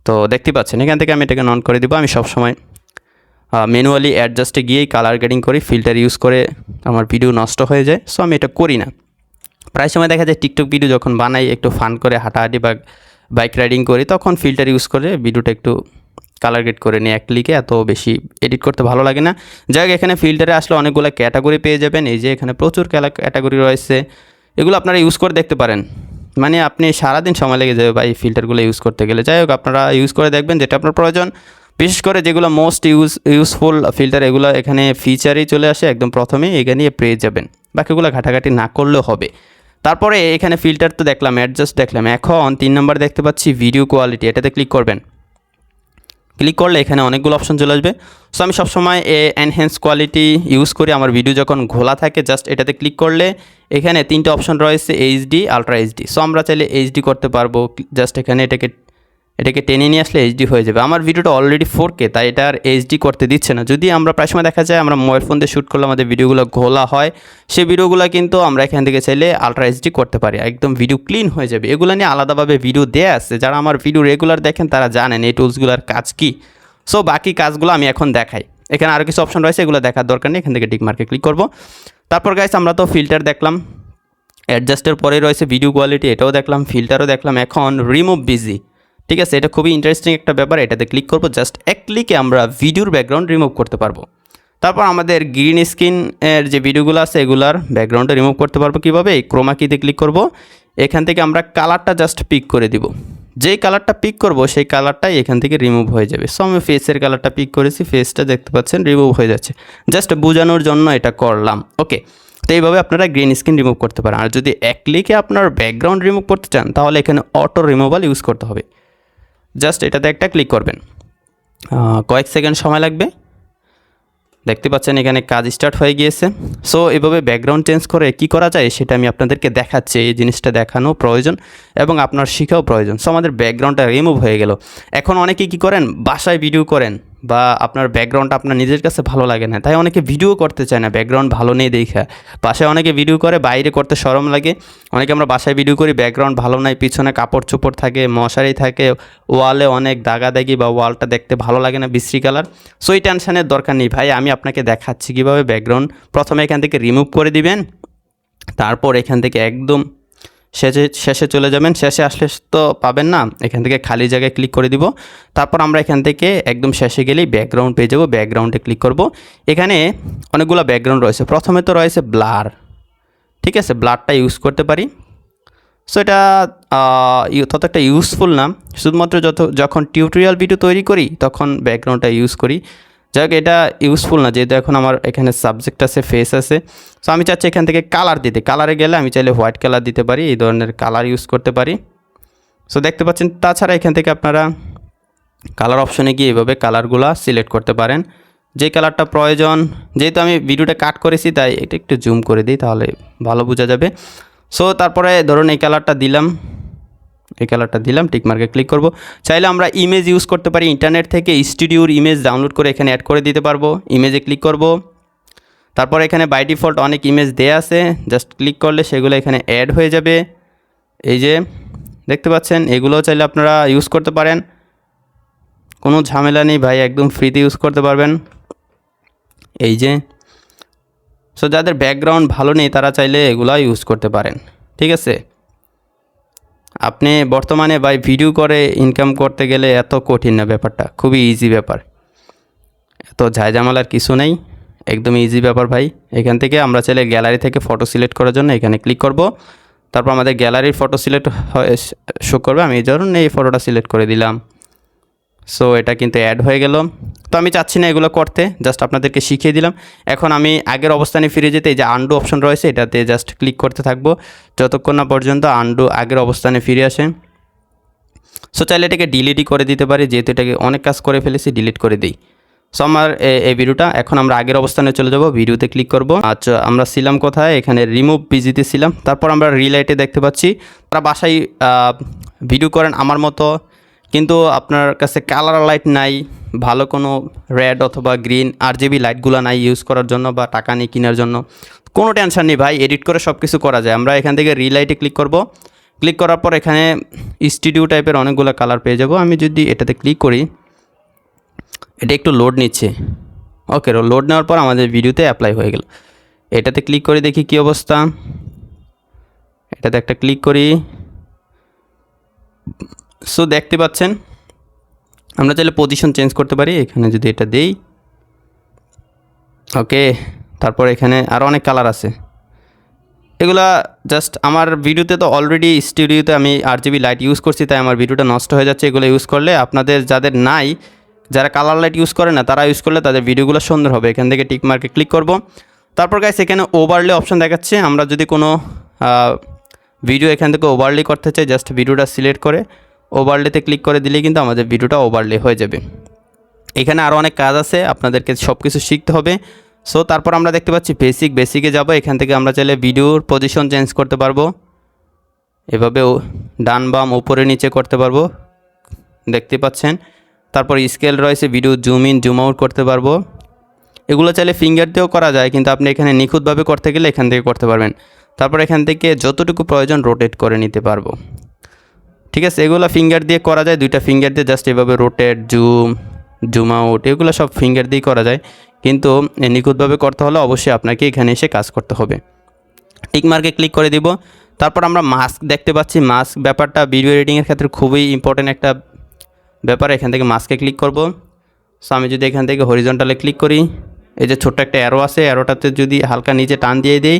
তো দেখতে পাচ্ছেন। এখান থেকে আমি এটাকে অন করে দিব। আমি সবসময় ম্যানুয়ালি অ্যাডজাস্টে গিয়েই কালার গ্রেডিং করি, ফিল্টার ইউজ করে আমার ভিডিও নষ্ট হয়ে যায়। সো আমি এটা করি না। প্রায় সময় দেখা যায় টিকটক ভিডিও যখন বানাই, একটু ফান করে হাঁটাহাঁটি বা বাইক রাইডিং করি, তখন ফিল্টার ইউজ করে ভিডিওটা একটু কালার গ্রেড করে নিই এক ক্লিকে। এত বেশি এডিট করতে ভালো লাগে না। যাই হোক, এখানে ফিল্টারে আসলে অনেকগুলো ক্যাটাগরি পেয়ে যাবেন। এই যে এখানে প্রচুর ক্যাটাগরি রয়েছে, এগুলো আপনারা ইউজ করে দেখতে পারেন। মানে আপনি সারাদিন সময় লেগে যাবে ভাই ফিল্টারগুলো ইউজ করতে গেলে। যাই হোক, আপনারা ইউজ করে দেখবেন যেটা আপনার প্রয়োজন। বিশেষ করে যেগুলো মোস্ট ইউজফুল ফিল্টার, এগুলো এখানে ফিচারেই চলে আসে একদম প্রথমেই, এখানে পেয়ে যাবেন। বাকিগুলো ঘাটাঘাটি না করলেও হবে। তারপরে এখানে ফিল্টার তো দেখলাম, অ্যাডজাস্ট দেখলাম। এখন 3 নম্বর দেখতে পাচ্ছি ভিডিও কোয়ালিটি, এটাতে ক্লিক করবেন। ক্লিক করলে এখানে অনেকগুলো অপশন চলে আসবে। সো আমি সবসময় এনহ্যান্স কোয়ালিটি ইউজ করি আমার ভিডিও যখন ঘোলা থাকে। জাস্ট এটাতে ক্লিক করলে এখানে 3টে অপশন রয়েছে, এইচডি, আলট্রা এইচডি। সো আমরা চাইলে এইচডি করতে পারবো। জাস্ট এখানে এটাকে টেনে নিয়ে আসলে এইচডি হয়ে যাবে। আমার ভিডিওটা অলরেডি 4K, তাই এটা আর এইচডি করতে দিচ্ছে না। যদি আমরা প্রায় সময় দেখা যায় আমরা মোবাইল ফোন দিয়ে শ্যুট করলে আমাদের ভিডিওগুলো ঘোলা হয়, সেই ভিডিওগুলো কিন্তু আমরা এখান থেকে চাইলে আলট্রা এইচডি করতে পারি, একদম ভিডিও ক্লিন হয়ে যাবে। এগুলো নিয়ে আলাদাভাবে ভিডিও দেয়া আছে, যারা আমার ভিডিও রেগুলার দেখেন তারা জানেন এই টুলসগুলোর কাজ কী। সো বাকি কাজগুলো আমি এখন দেখাই। এখানে আরও কিছু অপশন রয়েছে, এগুলো দেখার দরকার নেই। এখান থেকে টিক মার্কে ক্লিক করব। তারপর গাইস আমরা তো ফিল্টার দেখলাম, অ্যাডজাস্টের পরে রয়েছে ভিডিও কোয়ালিটি, এটাও দেখলাম, ফিল্টারও দেখলাম। এখন রিমুভ বিজি, ঠিক আছে, এটা খুবই ইন্টারেস্টিং একটা ব্যাপার। এটাতে ক্লিক করব। জাস্ট এক ক্লিকে আমরা ভিডিওর ব্যাকগ্রাউন্ড রিমুভ করতে পারবো। তারপর আমাদের গ্রিন স্ক্রিনের যে ভিডিওগুলো আছে এগুলার ব্যাকগ্রাউন্ডটা রিমুভ করতে পারবো কীভাবে? এই ক্রোমা কিতে ক্লিক করব। এখান থেকে আমরা কালারটা জাস্ট পিক করে দিব। যেই কালারটা পিক করব সেই কালারটাই এখান থেকে রিমুভ হয়ে যাবে। সো আমি ফেসের কালারটা পিক করেছি, ফেসটা দেখতে পাচ্ছেন রিমুভ হয়ে যাচ্ছে। জাস্ট বোঝানোর জন্য এটা করলাম। ওকে, তো এইভাবে আপনারা গ্রিন স্ক্রিন রিমুভ করতে পারেন। আর যদি এক ক্লিকে আপনার ব্যাকগ্রাউন্ড রিমুভ করতে চান তাহলে এখানে অটো রিমুভাল ইউজ করতে হবে। জাস্ট এটাতে একটা ক্লিক করবেন, কয়েক সেকেন্ড সময় লাগবে। দেখতে পাচ্ছেন এখানে কাজ স্টার্ট হয়ে গিয়েছে। সো এভাবে ব্যাকগ্রাউন্ড চেঞ্জ করে কি করা যায় সেটা আমি আপনাদেরকে দেখাচ্ছি। এই জিনিসটা দেখানো প্রয়োজন এবং আপনার শেখাও প্রয়োজন। সো আমাদের ব্যাকগ্রাউন্ডটা রিমুভ হয়ে গেল। এখন অনেকে কি করেন, বাসায় ভিডিও করেন বা আপনার ব্যাকগ্রাউন্ডটা আপনার নিজের কাছে ভালো লাগে না, তাই অনেকে ভিডিও করতে চায় না, ব্যাকগ্রাউন্ড ভালো নেই দেখা। বাসায় অনেকে ভিডিও করে, বাইরে করতে শরম লাগে। অনেকে আমরা বাসায় ভিডিও করি, ব্যাকগ্রাউন্ড ভালো নাই, পিছনে কাপড় চোপড় থাকে, মশারি থাকে, ওয়ালে অনেক দাগাদাগি বা ওয়ালটা দেখতে ভালো লাগে না, বিশ্রী কালার। সো এই টেনশনের দরকার নেই ভাই, আমি আপনাকে দেখাচ্ছি কীভাবে ব্যাকগ্রাউন্ড প্রথমে এখান থেকে রিমুভ করে দিবেন। তারপর এখান থেকে একদম শেষে চলে যাবেন। শেষে আসলে তো পাবেন না, এখান থেকে খালি জায়গায় ক্লিক করে দিব। তারপর আমরা এখান থেকে একদম শেষে গেলেই ব্যাকগ্রাউন্ড পেয়ে যাব। ব্যাকগ্রাউন্ডে ক্লিক করব। এখানে অনেকগুলো ব্যাকগ্রাউন্ড রয়েছে। প্রথমে তো রয়েছে ব্লার, ঠিক আছে, ব্লারটা ইউজ করতে পারি। সো এটা তত একটা ইউজফুল না, শুধুমাত্র যখন টিউটোরিয়াল ভিডিও তৈরি করি তখন ব্যাকগ্রাউন্ডটা ইউজ করি। যাই হোক, এটা ইউজফুল না যেহেতু এখন আমার এখানে সাবজেক্ট আছে, ফেস আছে। সো আমি চাচ্ছি এখান থেকে কালার দিতে। কালারে গেলে আমি চাইলে হোয়াইট কালার দিতে পারি, এই ধরনের কালার ইউজ করতে পারি। সো দেখতে পাচ্ছেন। তাছাড়া এখান থেকে আপনারা কালার অপশনে গিয়ে এভাবে কালারগুলো সিলেক্ট করতে পারেন, যে কালারটা প্রয়োজন। যেহেতু আমি ভিডিওটা কাট করেছি তাই এটা একটু জুম করে দিই, তাহলে ভালো বোঝা যাবে। সো তারপরে ধরুন এই কালারটা দিলাম, টিকমার্কে ক্লিক করব। চাইলে আমরা ইমেজ ইউজ করতে পারি, ইন্টারনেট থেকে স্টুডিওর ইমেজ ডাউনলোড করে এখানে অ্যাড করে দিতে পারবো। ইমেজে ক্লিক করব। তারপর এখানে বাই ডিফল্ট অনেক ইমেজ দেয়া আছে, জাস্ট ক্লিক করলে সেগুলো এখানে অ্যাড হয়ে যাবে। এই যে দেখতে পাচ্ছেন, এগুলোও চাইলে আপনারা ইউজ করতে পারেন, কোনো ঝামেলা নেই ভাই, একদম ফ্রিতে ইউজ করতে পারবেন। এই যে, সো যাদের ব্যাকগ্রাউন্ড ভালো নেই তারা চাইলে এগুলো ইউজ করতে পারেন, ঠিক আছে। আপনি বর্তমানে ভাই ভিডিও করে ইনকাম করতে গেলে এত কঠিন না, ব্যাপারটা খুবই ইজি ব্যাপার, এত ঝামেলার কিছু নেই, একদম ইজি ব্যাপার ভাই। এখান থেকে আমরা চাইলে গ্যালারি থেকে ফটো সিলেক্ট করার জন্য এখানে ক্লিক করব। তারপর আমাদের গ্যালারির ফটো সিলেক্ট শো করবে। আমি এই ধরুন এই ফটোটা সিলেক্ট করে দিলাম। সো এটা কিন্তু অ্যাড হয়ে গেল। তো আমি চাচ্ছি না এগুলো করতে, জাস্ট আপনাদেরকে শিখিয়ে দিলাম। এখন আমি আগের অবস্থানে ফিরে যেতে এই যে আনডু অপশন রয়েছে এটাতে জাস্ট ক্লিক করতে থাকবো যতক্ষণ না পর্যন্ত আনডু আগের অবস্থানে ফিরে আসে। সো চাইলে এটাকে ডিলিটই করে দিতে পারি, যেহেতু এটাকে অনেক কাজ করে ফেলেছি, ডিলিট করে দিই। সো আমার এই ভিডিওটা, এখন আমরা আগের অবস্থানে চলে যাব, ভিডিওতে ক্লিক করব। আচ্ছা আমরা ছিলাম কোথায়, এখানে রিমুভ পিজিতে ছিলাম। তারপর আমরা রিলাইটে দেখতে পাচ্ছি তারা বাসায় ভিডিও করেন আমার মতো, কিন্তু আপনার কাছে কালার লাইট নাই, ভালো কোনো রেড অথবা গ্রিন RGB লাইটগুলো নাই ইউজ করার জন্য বা টাকা নেই কেনার জন্য, কোনো টেনশন নেই ভাই, এডিট করে সব কিছু করা যায়। আমরা এখান থেকে রিলাইটে ক্লিক করব। ক্লিক করার পর এখানে স্টুডিও টাইপের অনেকগুলো কালার পেয়ে যাব। আমি যদি এটাতে ক্লিক করি, এটা একটু লোড নিচ্ছে। ওকে, লোড নেওয়ার পর আমাদের ভিডিওতে অ্যাপ্লাই হয়ে গেল। এটাতে ক্লিক করে দেখি কি অবস্থা। এটাতে একটা ক্লিক করি। সো দেখতে পাচ্ছেন আমরা চাইলে পজিশন চেঞ্জ করতে পারি। এখানে যদি এটা দেই, ওকে, তারপর এখানে আরও অনেক কালার আছে। এগুলা জাস্ট আমার ভিডিওতে তো অলরেডি স্টুডিওতে আমি RGB লাইট ইউজ করছি, তাই আমার ভিডিওটা নষ্ট হয়ে যাচ্ছে। এগুলো ইউজ করলে আপনাদের যাদের নাই, যারা কালার লাইট ইউজ করে না, তারা ইউজ করলে তাদের ভিডিওগুলো সুন্দর হবে। এখান থেকে টিক মার্কে ক্লিক করব। তারপর গাইস এখানে ওভারলে অপশন দেখাচ্ছে। আমরা যদি কোনো ভিডিও এখান থেকে ওভারলে করতে চাই, জাস্ট ভিডিওটা সিলেক্ট করে ওভারলেতে ক্লিক করে দিলেই কিন্তু আমাদের ভিডিওটা ওভারলে হয়ে যাবে। এখানে আরও অনেক কাজ আছে, আপনাদেরকে সব কিছু শিখতে হবে। সো তারপর আমরা দেখতে পাচ্ছি বেসিকে যাব। এখান থেকে আমরা চাইলে ভিডিওর পজিশন চেঞ্জ করতে পারবো, এভাবে ডান বাম উপরে নিচে করতে পারবো, দেখতে পাচ্ছেন। তারপর স্কেল রয়েছে, video zoom in zoom out করতে পারবো। এগুলো চাইলে ফিঙ্গার দিয়েও করা যায়, কিন্তু আপনি এখানে নিখুঁতভাবে করতে গেলে এখান থেকে করতে পারবেন। তারপর এখান থেকে যতটুকু প্রয়োজন রোটেট করে নিতে পারবো, ঠিক আছে। এগুলো ফিঙ্গার দিয়ে করা যায়, দুইটা ফিঙ্গার দিয়ে জাস্ট এভাবে রোটেট জুম আউট, এগুলো সব ফিঙ্গার দিয়েই করা যায়, কিন্তু নিখুঁতভাবে করতে হলে অবশ্যই আপনাকে এখানে এসে কাজ করতে হবে। টিক মার্কে ক্লিক করে দিব। তারপর আমরা মাস্ক দেখতে পাচ্ছি। মাস্ক ব্যাপারটা ভিডিও এডিটিংয়ের ক্ষেত্রে খুবই ইম্পর্টেন্ট একটা ব্যাপার। এখান থেকে মাস্কে ক্লিক করব। সো আমি যদি এখান থেকে হরিজন্টালে ক্লিক করি, এই যে ছোট্ট একটা অ্যারো আছে, অ্যারোটাতে যদি হালকা নিচে টান দিয়ে দিই,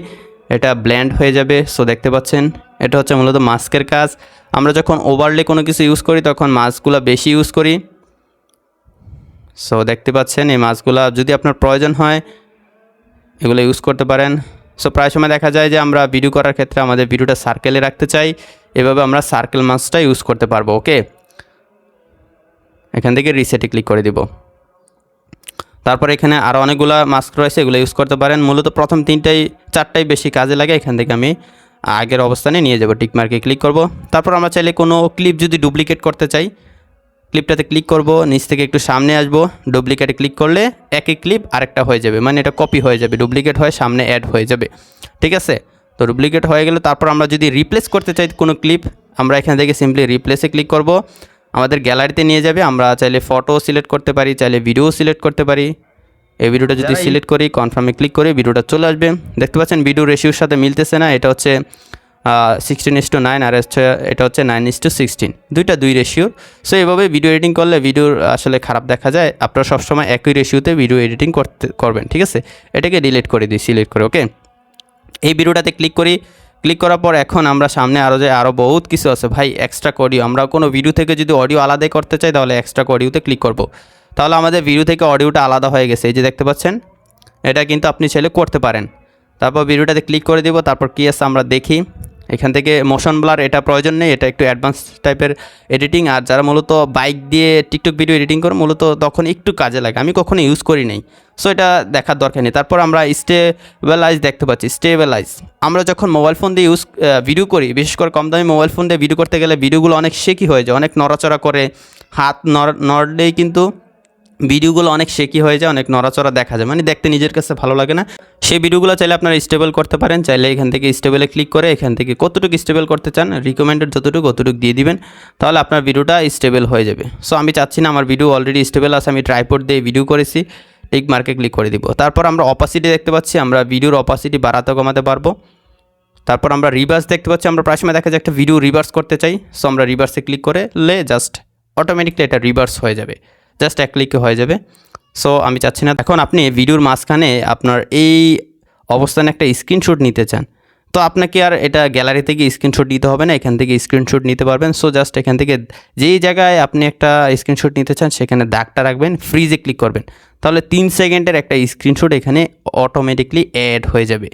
এটা ব্ল্যান্ড হয়ে যাবে। সো দেখতে পাচ্ছেন এটা হচ্ছে মূলত মাস্কের কাজ। আমরা যখন ওভারলে কোনো কিছু ইউজ করি তখন মাস্কগুলো বেশি ইউজ করি। সো দেখতে পাচ্ছেন এই মাস্কগুলো যদি আপনার প্রয়োজন হয় এগুলো ইউজ করতে পারেন। সো প্রায় সময় দেখা যায় যে আমরা ভিডিও করার ক্ষেত্রে আমাদের ভিডিওটা সার্কেলে রাখতে চাই, এভাবে আমরা সার্কেল মাস্কটা ইউজ করতে পারবো। ওকে, এখান থেকে রিসেটে ক্লিক করে দিব। তারপর এখানে আরও অনেকগুলো মাস্ক রয়েছে, এগুলো ইউজ করতে পারেন। মূলত প্রথম চারটাই বেশি কাজে লাগে। এখান থেকে আমি আগের অবস্থানে নিয়ে যাব, টিক মার্কে ক্লিক করব। তারপর আমরা চাইলে কোনো ক্লিপ যদি ডুপ্লিকেট করতে চাই, ক্লিপটাতে ক্লিক করব, নিচ থেকে একটু সামনে আসবো, ডুপ্লিকেটে ক্লিক করলে একই ক্লিপ আরেকটা হয়ে যাবে, মানে এটা কপি হয়ে যাবে, ডুপ্লিকেট হয়ে সামনে অ্যাড হয়ে যাবে, ঠিক আছে। তো ডুপ্লিকেট হয়ে গেলে তারপর আমরা যদি রিপ্লেস করতে চাই কোনো ক্লিপ, আমরা এখান থেকে সিম্পলি রিপ্লেসে ক্লিক করব, আমাদের গ্যালারিতে নিয়ে যাবে। আমরা চাইলে ফটো সিলেক্ট করতে পারি, চাইলে ভিডিও সিলেক্ট করতে পারি। এই ভিডিওটা যদি সিলেক্ট করি, কনফার্মে ক্লিক করে ভিডিওটা চলে আসবে। দেখতে পাচ্ছেন ভিডিও রেশিওর সাথে মিলতেছে না, এটা হচ্ছে 16:9 আর এটা হচ্ছে 9:16, দুইটা 2 রেশিওর। সো এইভাবে ভিডিও এডিটিং করলে ভিডিওর আসলে খারাপ দেখা যায়। আপনারা সবসময় একই রেশিওতে ভিডিও এডিটিং করবেন, ঠিক আছে। এটাকে ডিলিট করে দিই সিলেক্ট করে। ওকে, এই ভিডিওটাতে ক্লিক করি। ক্লিক করার পর এখন আমরা সামনে আরও বহুত কিছু আছে ভাই। এক্সট্রা অডিও, আমরা কোনো ভিডিও থেকে যদি অডিও আলাদাই করতে চাই তাহলে এক্সট্রা অডিওতে ক্লিক করব। তাহলে আমাদের ভিডিও থেকে অডিওটা আলাদা হয়ে গেছে, এই যে দেখতে পাচ্ছেন। এটা কিন্তু আপনি চাইলে করতে পারেন। তারপর ভিডিওটাতে ক্লিক করে দিব। তারপর কি আছে আমরা দেখি। এখান থেকে মোশন ব্লার, এটা প্রয়োজন নেই, এটা একটু অ্যাডভান্স টাইপের এডিটিং। আর যারা মূলত বাইক দিয়ে টিকটক ভিডিও এডিটিং করে মূলত তখন একটু কাজে লাগে, আমি কখনো ইউজ করি নাই, সো এটা দেখার দরকার নেই। তারপর আমরা স্টেবিলাইজ দেখতে পাচ্ছি। স্টেবিলাইজ আমরা যখন মোবাইল ফোন দিয়ে ভিডিও করি, বিশেষ করে কম দামি মোবাইল ফোন দিয়ে ভিডিও করতে গেলে ভিডিওগুলো অনেক শেকি হয়ে যায়, অনেক নড়াচড়া করে, হাত নড়লেই কিন্তু ভিডিওগুলো অনেক শেকি হয়ে যায়, অনেক নড়াচড়া দেখা যায়, মানে দেখতে নিজের কাছে ভালো লাগে না। সেই ভিডিওগুলো চাইলে আপনারা স্টেবল করতে পারেন। চাইলে এখান থেকে স্টেবলে ক্লিক করে এখান থেকে কতটুকু স্টেবল করতে চান, রিকমেন্ডেড যতটুকু দিয়ে দিবেন, তাহলে আপনার ভিডিওটা স্টেবল হয়ে যাবে। সো আমি চাচ্ছি না, আমার ভিডিও অলরেডি স্টেবল আছে, আমি ট্রাইপড দিয়ে ভিডিও করেছি, টিক মার্কে ক্লিক করে দিব। তারপর আমরা অপাসিটি দেখতে পাচ্ছি, আমরা ভিডিওর অপাসিটি বাড়াতে কমাতে পারবো। তারপর আমরা রিভার্স দেখতে পাচ্ছি, আমরা প্রায় সময় দেখা যায় একটা ভিডিও রিভার্স করতে চাই, সো আমরা রিভার্সে ক্লিক করলে জাস্ট অটোমেটিকলি এটা রিভার্স হয়ে যাবে, জাস্ট এক ক্লিকে হয়ে যাবে। সো আমি চাচ্ছি না। এখন আপনি ভিডিওর মাঝখানে আপনার এই অবস্থানে একটা স্ক্রিনশট নিতে চান, তো আপনাকে আর এটা গ্যালারি থেকে স্ক্রিনশট নিতে হবে না, এখান থেকে স্ক্রিনশট নিতে পারবেন। সো জাস্ট এখান থেকে যেই জায়গায় আপনি একটা স্ক্রিনশট নিতে চান সেখানে দাগটা রাখবেন, ফ্রিজে ক্লিক করবেন, তাহলে 3 সেকেন্ডের একটা স্ক্রিনশট এখানে অটোমেটিকলি অ্যাড হয়ে যাবে,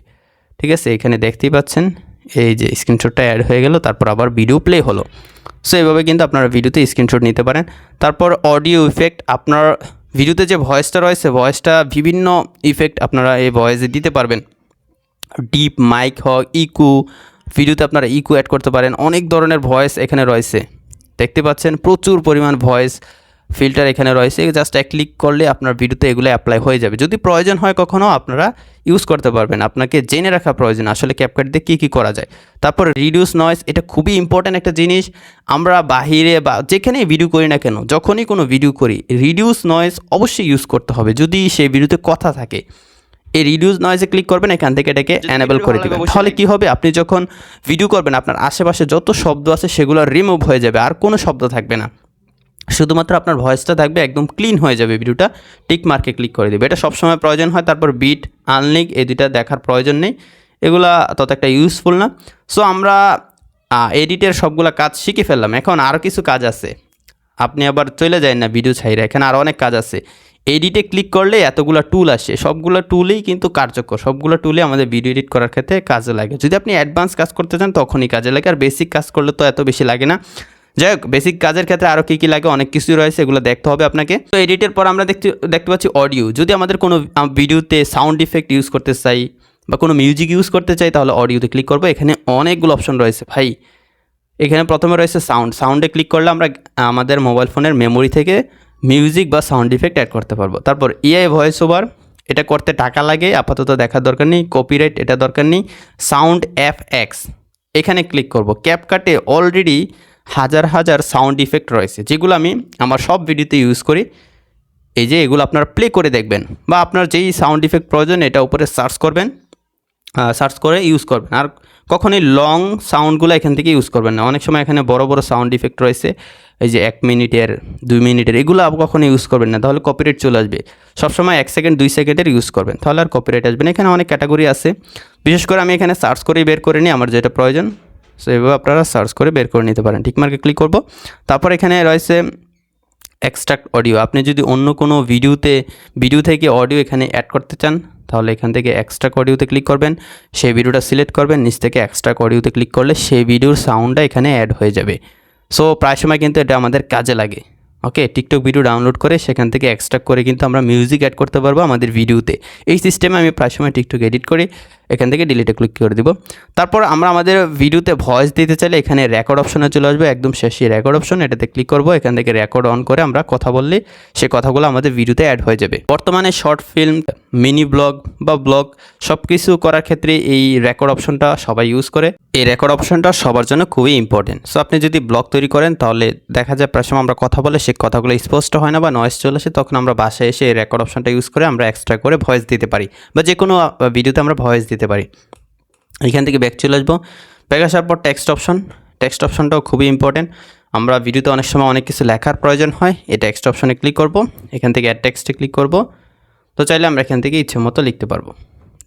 ঠিক আছে। এখানে দেখতেই পাচ্ছেন এই যে স্ক্রিনশটটা অ্যাড হয়ে গেল, তারপর আবার ভিডিও প্লে হলো। সো এভাবে কিন্তু আপনারা ভিডিওতে স্ক্রিনশট নিতে পারেন। তারপর অডিও ইফেক্ট, আপনার ভিডিওতে যে ভয়েসটা রয়েছে ভয়েসটা বিভিন্ন ইফেক্ট আপনারা এই ভয়েসে দিতে পারবেন। ডিপ মাইক হোক, ইকু, ভিডিওতে আপনারা ইকু অ্যাড করতে পারেন। অনেক ধরনের ভয়েস এখানে রয়েছে, দেখতে পাচ্ছেন প্রচুর পরিমাণ ভয়েস ফিল্টার এখানে রয়েছে। জাস্ট এক ক্লিক করলে আপনার ভিডিওতে এগুলো অ্যাপ্লাই হয়ে যাবে। যদি প্রয়োজন হয় কখনও আপনারা ইউজ করতে পারবেন। আপনাকে জেনে রাখা প্রয়োজন আসলে ক্যাপকাট দিয়ে কী কী করা যায়। তারপর রিডিউস নয়েজ, এটা খুবই ইম্পর্ট্যান্ট একটা জিনিস। আমরা বাহিরে বা যেখানেই ভিডিও করি না কেন, যখনই কোনো ভিডিও করি রিডিউস নয়েজ অবশ্যই ইউজ করতে হবে যদি সেই ভিডিওতে কথা থাকে। এই রিডিউস নয়েজে ক্লিক করবেন, এখান থেকে এটাকে অ্যানেবল করে দেবেন। তাহলে কী হবে, আপনি যখন ভিডিও করবেন আপনার আশেপাশে যত শব্দ আছে সেগুলো রিমুভ হয়ে যাবে, আর কোনো শব্দ থাকবে না, শুধুমাত্র আপনার ভয়েসটা থাকবে, একদম ক্লিন হয়ে যাবে ভিডিওটা। টিক মার্কে ক্লিক করে দেবে, এটা সবসময় প্রয়োজন হয়। তারপর বিট, আনলিঙ্ক, এই দুইটা দেখার প্রয়োজন নেই, এগুলা তত একটা ইউজফুল না। সো আমরা এডিটের সবগুলা কাজ শিখে ফেললাম, এখন আরও কিছু কাজ আছে। আপনি আবার চলে যায় না ভিডিও ছাইরা, এখানে আরও অনেক কাজ আছে। এডিটে ক্লিক করলে এতগুলো টুল আসে, সবগুলো টুলেই কিন্তু কার্যকর, সবগুলো টুলে আমাদের ভিডিও এডিট করার ক্ষেত্রে কাজে লাগে। যদি আপনি অ্যাডভান্স কাজ করতে চান তখনই কাজে লাগে, আর বেসিক কাজ করলে তো এত বেশি লাগে না। যাই হোক, বেসিক কাজের ক্ষেত্রে আরও কী কী লাগে অনেক কিছুই রয়েছে, এগুলো দেখতে হবে আপনাকে। তো এডিটের পর আমরা দেখতে পাচ্ছি অডিও। যদি আমাদের কোনো ভিডিওতে সাউন্ড ইফেক্ট ইউজ করতে চাই বা কোনো মিউজিক ইউজ করতে চাই তাহলে অডিওতে ক্লিক করবো। এখানে অনেকগুলো অপশন রয়েছে ভাই। এখানে প্রথমে রয়েছে সাউন্ডে ক্লিক করলে আমরা আমাদের মোবাইল ফোনের মেমোরি থেকে মিউজিক বা সাউন্ড ইফেক্ট অ্যাড করতে পারবো। তারপর এআই ভয়েস ওভার, এটা করতে টাকা লাগে, আপাতত দেখার দরকার নেই। কপিরাইট, এটা দরকার নেই। সাউন্ড এফএক্স, এখানে ক্লিক করব। ক্যাপকাটে অলরেডি হাজার হাজার সাউন্ড ইফেক্ট রয়েছে যেগুলো আমি আমার সব ভিডিওতে ইউজ করি। এই যে এগুলো আপনারা প্লে করে দেখবেন, বা আপনার যেই সাউন্ড ইফেক্ট প্রয়োজন এটা উপরে সার্চ করবেন, সার্চ করে ইউজ করবেন। আর কখনোই লং সাউন্ডগুলো এখান থেকে ইউজ করবেন না। অনেক সময় এখানে বড় বড় সাউন্ড ইফেক্ট রয়েছে, এই যে 1 মিনিটের 2 মিনিটের, এগুলো কখনো ইউজ করবেন না, তাহলে কপিরাইট চলে আসবে। সবসময় 1 সেকেন্ড 2 সেকেন্ডের ইউজ করবেন, তাহলে আর কপিরাইট আসবে না। এখানে অনেক ক্যাটাগরি আছে, বিশেষ করে আমি এখানে সার্চ করেই বের করে নিই আমার যেটা প্রয়োজন। সো এভাবে আপনারা সার্চ করে বের করে নিতে পারেন। ঠিক মার্কে ক্লিক করব। তারপর এখানে রয়েছে এক্সট্রাক্ট অডিও। আপনি যদি অন্য কোনো ভিডিও থেকে অডিও এখানে অ্যাড করতে চান তাহলে এখান থেকে এক্সট্রাক্ট অডিওতে ক্লিক করবেন, সেই ভিডিওটা সিলেক্ট করবেন, নিচ থেকে এক্সট্রাক্ট অডিওতে ক্লিক করলে সেই ভিডিওর সাউন্ডটা এখানে অ্যাড হয়ে যাবে। সো প্রায় সময় কিন্তু এটা আমাদের কাজে লাগে। ওকে, টিকটক ভিডিও ডাউনলোড করে সেখান থেকে এক্সট্রাক্ট করে কিন্তু আমরা মিউজিক অ্যাড করতে পারবো আমাদের ভিডিওতে। এই সিস্টেমে আমি প্রায় সময় টিকটক এডিট করি, এখান থেকে ডিলিটে ক্লিক করে দিব। তারপর আমরা আমাদের ভিডিওতে ভয়েস দিতে চাইলে এখানে রেকর্ড অপশনে চলে আসবে, একদম শেষে রেকর্ড অপশন, এটাতে ক্লিক করব। এখান থেকে রেকর্ড অন করে আমরা কথা বললে সে কথাগুলো আমাদের ভিডিওতে অ্যাড হয়ে যাবে। বর্তমানে শর্ট ফিল্ম, মিনি ব্লগ বা ব্লগ সব কিছু করার ক্ষেত্রে এই রেকর্ড অপশনটা সবাই ইউজ করে। এই রেকর্ড অপশনটা সবার জন্য খুবই ইম্পর্টেন্ট। সো আপনি যদি ব্লগ তৈরি করেন তাহলে দেখা যায় প্রায় সময় আমরা কথা বলে সে কথাগুলো স্পষ্ট হয় না বা নয়েজ চলে আসে, তখন আমরা বাসায় এসে এই রেকর্ড অপশনটা ইউজ করে আমরা এক্সট্রা করে ভয়েস দিতে পারি, বা যে কোনো ভিডিওতে আমরা ভয়েস দিতে পারি। এখান থেকে ব্যাক চলে আসবো। ব্যাক আসার পর টেক্সট অপশনটাও খুবই ইম্পর্টেন্ট। আমরা ভিডিওতে অনেক সময় অনেক কিছু লেখার প্রয়োজন হয়, এই টেক্সট অপশনে ক্লিক করব, এখান থেকে অ্যাড টেক্সটে ক্লিক করব। তো চাইলে আমরা এখান থেকে ইচ্ছে মতো লিখতে পারবো।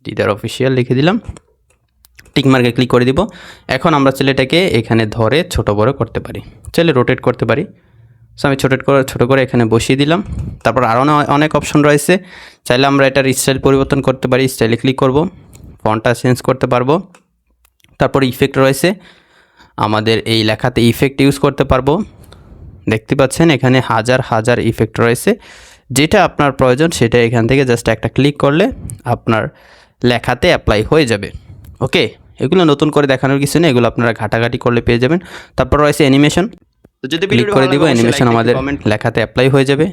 দিদার অফিসিয়াল লিখে দিলাম, টিক মার্কে ক্লিক করে দিব। এখন আমরা ছেলেটাকে এখানে ধরে ছোট বড় করতে পারি, চাইলে রোটেট করতে পারি। সো আমি ছোট করে এখানে বসিয়ে দিলাম। তারপর আরও অনেক অপশন রয়েছে, চাইলে আমরা এটার স্টাইল পরিবর্তন করতে পারি, স্টাইলে ক্লিক করব, ফন্টটা চেঞ্জ করতে পারবো। তারপর ইফেক্ট রয়েছে, আমাদের এই লেখাতে ইফেক্ট ইউজ করতে পারবো। দেখতে পাচ্ছেন এখানে হাজার হাজার ইফেক্ট রয়েছে, যেটা আপনার প্রয়োজন সেটা এখান থেকে জাস্ট একটা ক্লিক করলে আপনার লেখাতে অ্যাপ্লাই হয়ে যাবে। ওকে, এগুলো নতুন করে দেখানোর কিছু নেই, এগুলো আপনারা ঘাটাঘাটি করলে পেয়ে যাবেন। তারপর রয়েছে অ্যানিমেশন, তো যদি ক্লিক করে দিব অ্যানিমেশন আমাদের লেখাতে অ্যাপ্লাই হয়ে যাবে।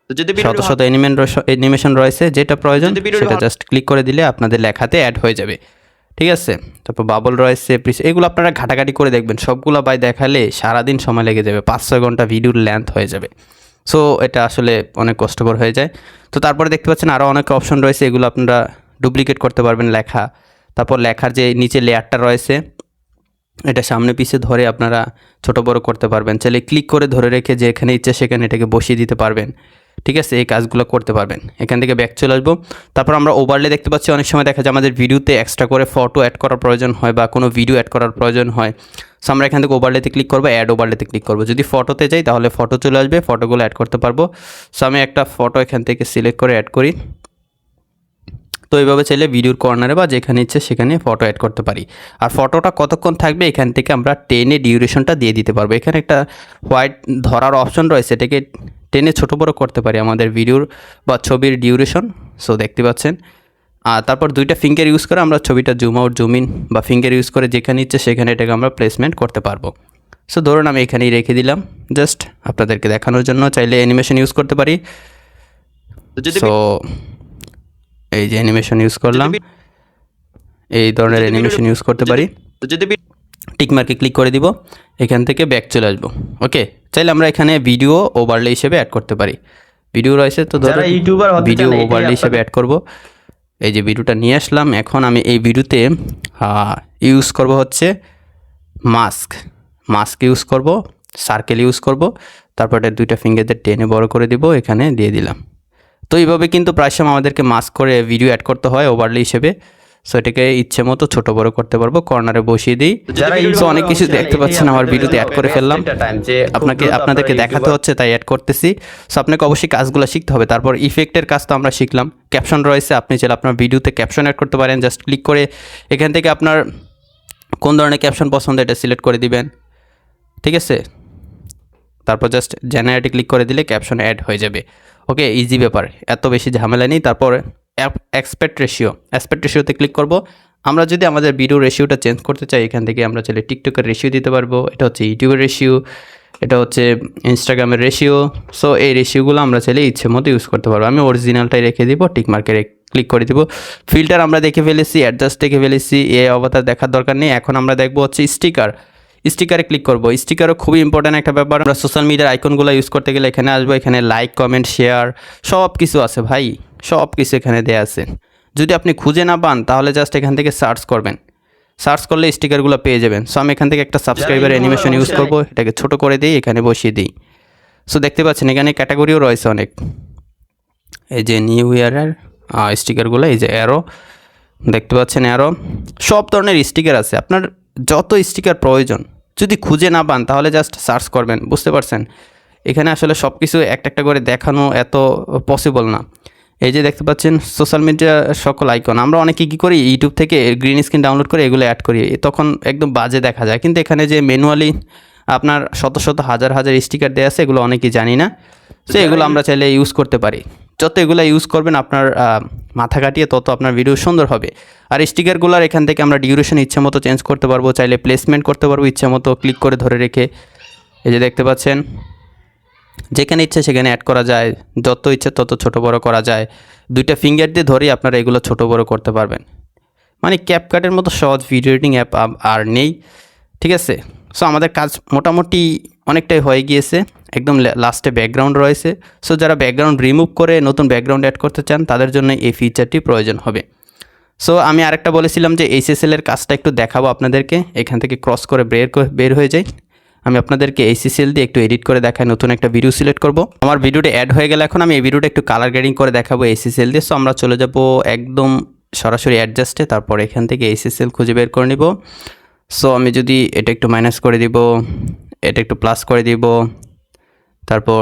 তো যদি শত অ্যানিমেশন রয়েছে, যেটা প্রয়োজন সেটা জাস্ট ক্লিক করে দিলে আপনাদের লেখাতে অ্যাড হয়ে যাবে। ঠিক আছে, তারপর বাবল রয়েছে, এগুলো আপনারা ঘাটাঘাটি করে দেখবেন, সবগুলো বাই দেখালে সারাদিন সময় লেগে যাবে, 5-6 ঘন্টা ভিডিওর লেন্থ হয়ে যাবে। সো এটা আসলে অনেক কষ্টকর হয়ে যায়। তো তারপরে দেখতে পাচ্ছেন আরও অনেক অপশন রয়েছে, এগুলো আপনারা ডুপ্লিকেট করতে পারবেন লেখা। তারপর লেখার যে নিচে লেয়ারটা রয়েছে এটা সামনে পিছে ধরে আপনারা ছোট বড় করতে পারবেন, চাইলে ক্লিক করে ধরে রেখে যেখানে ইচ্ছে সেখানে এটাকে বসিয়ে দিতে পারবেন। ঠিক আছে, এই কাজগুলো করতে পারবেন। এখান থেকে ব্যাক চলে আসবো। তারপর আমরা ওভারলে দেখতে পাচ্ছি, অনেক সময় দেখা যায় আমাদের ভিডিওতে এক্সট্রা করে ফটো অ্যাড করার প্রয়োজন হয় বা কোনো ভিডিও অ্যাড করার প্রয়োজন হয়। সো আমরা এখান থেকে ওভারলেতে ক্লিক করবো, অ্যাড ওভারলেতে ক্লিক করবো। যদি ফটোতে যাই তাহলে ফটো চলে আসবে, ফটোগুলো অ্যাড করতে পারবো। সো আমি একটা ফটো এখান থেকে সিলেক্ট করে অ্যাড করি, তো এইভাবে চাইলে ভিডিওর কর্নারে বা যেখানে ইচ্ছে সেখানে ফটো অ্যাড করতে পারি। আর ফটোটা কতক্ষণ থাকবে এখান থেকে আমরা টেনে ডিউরেশনটা দিয়ে দিতে পারবো। এখানে একটা হোয়াইট ধরার অপশন রয়েছে, এটাকে টেনে ছোটো বড়ো করতে পারি আমাদের ভিডিওর বা ছবির ডিউরেশন। সো দেখতে পাচ্ছেন। আর তারপর দুইটা ফিঙ্গার ইউজ করে আমরা ছবিটা জুম আউট জুম ইন বা ফিঙ্গার ইউজ করে যেখানে ইচ্ছে সেখানে এটাকে আমরা প্লেসমেন্ট করতে পারবো। সো ধরুন আমি এখানেই রেখে দিলাম জাস্ট আপনাদেরকে দেখানোর জন্য। চাইলে অ্যানিমেশন ইউজ করতে পারি। সো এই যে অ্যানিমেশন ইউজ করলাম, এই ধরনের অ্যানিমেশন ইউজ করতে পারি। তো যদি টিকমার্কে ক্লিক করে দিব, এখান থেকে ব্যাক চলে আসবো। ওকে, চাইলে আমরা এখানে ভিডিও ওভারলে হিসেবে অ্যাড করতে পারি। ভিডিও রয়েছে তো ধরো ভিডিও ওভারলে হিসেবে অ্যাড করব। এই যে ভিডিওটা নিয়ে আসলাম, এখন আমি এই ভিডিওতে ইউজ করব হচ্ছে মাস্ক ইউজ করব, সার্কেল ইউজ করব, তারপর এটা দুইটা ফিঙ্গারদের টেনে বড় করে দিব, এখানে দিয়ে দিলাম। তো এইভাবে কিন্তু প্রায় সময় আমাদেরকে মাস্ক করে ভিডিও অ্যাড করতে হয় ওভারলে হিসেবে। সো এটাকে ইচ্ছে মতো ছোটো বড়ো করতে পারবো, কর্নারে বসিয়ে দিই। সো অনেক কিছু দেখতে পাচ্ছেন আমার ভিডিওতে অ্যাড করে ফেললাম, আপনাদেরকে দেখাতে হচ্ছে তাই অ্যাড করতেছি। সো আপনাকে অবশ্যই কাজগুলো শিখতে হবে। তারপর ইফেক্টের কাজ তো আমরা শিখলাম। ক্যাপশন রয়েছে, আপনি চাইলে আপনার ভিডিওতে ক্যাপশন অ্যাড করতে পারেন। জাস্ট ক্লিক করে এখান থেকে আপনার কোন ধরনের ক্যাপশন পছন্দ এটা সিলেক্ট করে দিবেন, ঠিক আছে। তারপর জাস্ট জেনারেটে ক্লিক করে দিলে ক্যাপশন অ্যাড হয়ে যাবে। ওকে, ইজি ব্যাপার, এত বেশি ঝামেলা নেই। তারপর অ্যাসপেক্ট রেশিওতে ক্লিক করব। আমরা যদি আমাদের ভিডিও রেশিওটা চেঞ্জ করতে চাই, এখান থেকে আমরা চাইলে টিকটকের রেশিও দিতে পারবো, এটা হচ্ছে ইউটিউবের রেশিও, এটা হচ্ছে ইনস্টাগ্রামের রেশিও। সো এই রেশিওগুলো আমরা চাইলে ইচ্ছে মতো ইউজ করতে পারবো। আমি অরিজিনালটাই রেখে দিব, টিকমার্কে ক্লিক করে দিব। ফিল্টার আমরা দেখে ফেলেছি, অ্যাডজাস্ট দেখে ফেলেছি, এই অবতার দেখার দরকার নেই। এখন আমরা দেখবো হচ্ছে স্টিকারে ক্লিক করবো। স্টিকারও খুবই ইম্পর্ট্যান্ট একটা ব্যাপার। আমরা সোশ্যাল মিডিয়ার আইকনগুলো ইউজ করতে গেলে এখানে আসবো, এখানে লাইক কমেন্ট শেয়ার সব কিছু আছে ভাই, সব কিছু এখানে দেওয়া আছে। যদি আপনি খুঁজে না পান তাহলে জাস্ট এখান থেকে সার্চ করবেন, সার্চ করলে স্টিকারগুলো পেয়ে যাবেন। সো আমি এখান থেকে একটা সাবস্ক্রাইবার অ্যানিমেশন ইউজ করবো, এটাকে ছোট করে দিই, এখানে বসিয়ে দিই। সো দেখতে পাচ্ছেন এখানে ক্যাটাগরিও রয়েছে অনেক। এই যে নিউ ইয়ারের স্টিকারগুলো, এই যে অ্যারো দেখতে পাচ্ছেন, অ্যারো সব ধরনের স্টিকার আছে। আপনার যত স্টিকার প্রয়োজন যদি খুঁজে না পান তাহলে জাস্ট সার্চ করবেন, বুঝতে পারছেন। এখানে আসলে সব কিছু একটা একটা করে দেখানো এত পসিবল না। এই যে দেখতে পাচ্ছেন সোশ্যাল মিডিয়া সকল আইকন, আমরা অনেকে কী করি ইউটিউব থেকে গ্রিন স্ক্রিন ডাউনলোড করে এগুলো অ্যাড করি, তখন একদম বাজে দেখা যায়। কিন্তু এখানে যে ম্যানুয়ালি আপনার শত শত হাজার হাজার স্টিকার দেওয়া আছে, এগুলো অনেকেই জানি না। সো এগুলো আমরা চাইলে ইউজ করতে পারি। যত এগুলো ইউজ করবেন আপনার মাথা কাটিয়ে তত আপনার ভিডিও সুন্দর হবে। আর স্টিকারগুলোর এখান থেকে আমরা ডিউরেশন ইচ্ছে মতো চেঞ্জ করতে পারবো, চাইলে প্লেসমেন্ট করতে পারবো ইচ্ছে মতো ক্লিক করে ধরে রেখে। এই যে দেখতে পাচ্ছেন যেখানে ইচ্ছে সেখানে অ্যাড করা যায়, যত ইচ্ছে তত ছোট বড় করা যায়। দুইটা ফিঙ্গার দিয়ে ধরেই আপনারা এগুলো ছোট বড় করতে পারবেন। মানে ক্যাপকাটের মতো সহজ ভিডিও এডিটিং অ্যাপ আর নেই, ঠিক আছে। সো আমাদের কাজ মোটামুটি অনেকটাই হয়ে গিয়েছে, একদম লাস্টে ব্যাকগ্রাউন্ড রয়েছে। সো যারা ব্যাকগ্রাউন্ড রিমুভ করে নতুন ব্যাকগ্রাউন্ড অ্যাড করতে চান তাদের জন্য এই ফিচারটি প্রয়োজন হবে। সো আমি আরেকটা বলেছিলাম যে এইচএসএলের কাজটা একটু দেখাবো আপনাদেরকে। এখান থেকে ক্রস করে বের হয়ে যায়। আমি আপনাদেরকে এইচএসএল দিয়ে একটু এডিট করে দেখাই, নতুন একটা ভিডিও সিলেক্ট করব। আমার ভিডিওটা অ্যাড হয়ে গেলে এখন আমি এই ভিডিওটা একটু কালার গ্রেডিং করে দেখাবো এইচএসএল দিয়ে। সো আমরা চলে যাব একদম সরাসরি অ্যাডজাস্টে, তারপর এখান থেকে এইচএসএল খুঁজে বের করে নিব। সো আমি যদি এটা একটু মাইনাস করে দিব, এটা একটু প্লাস করে দিব, তারপর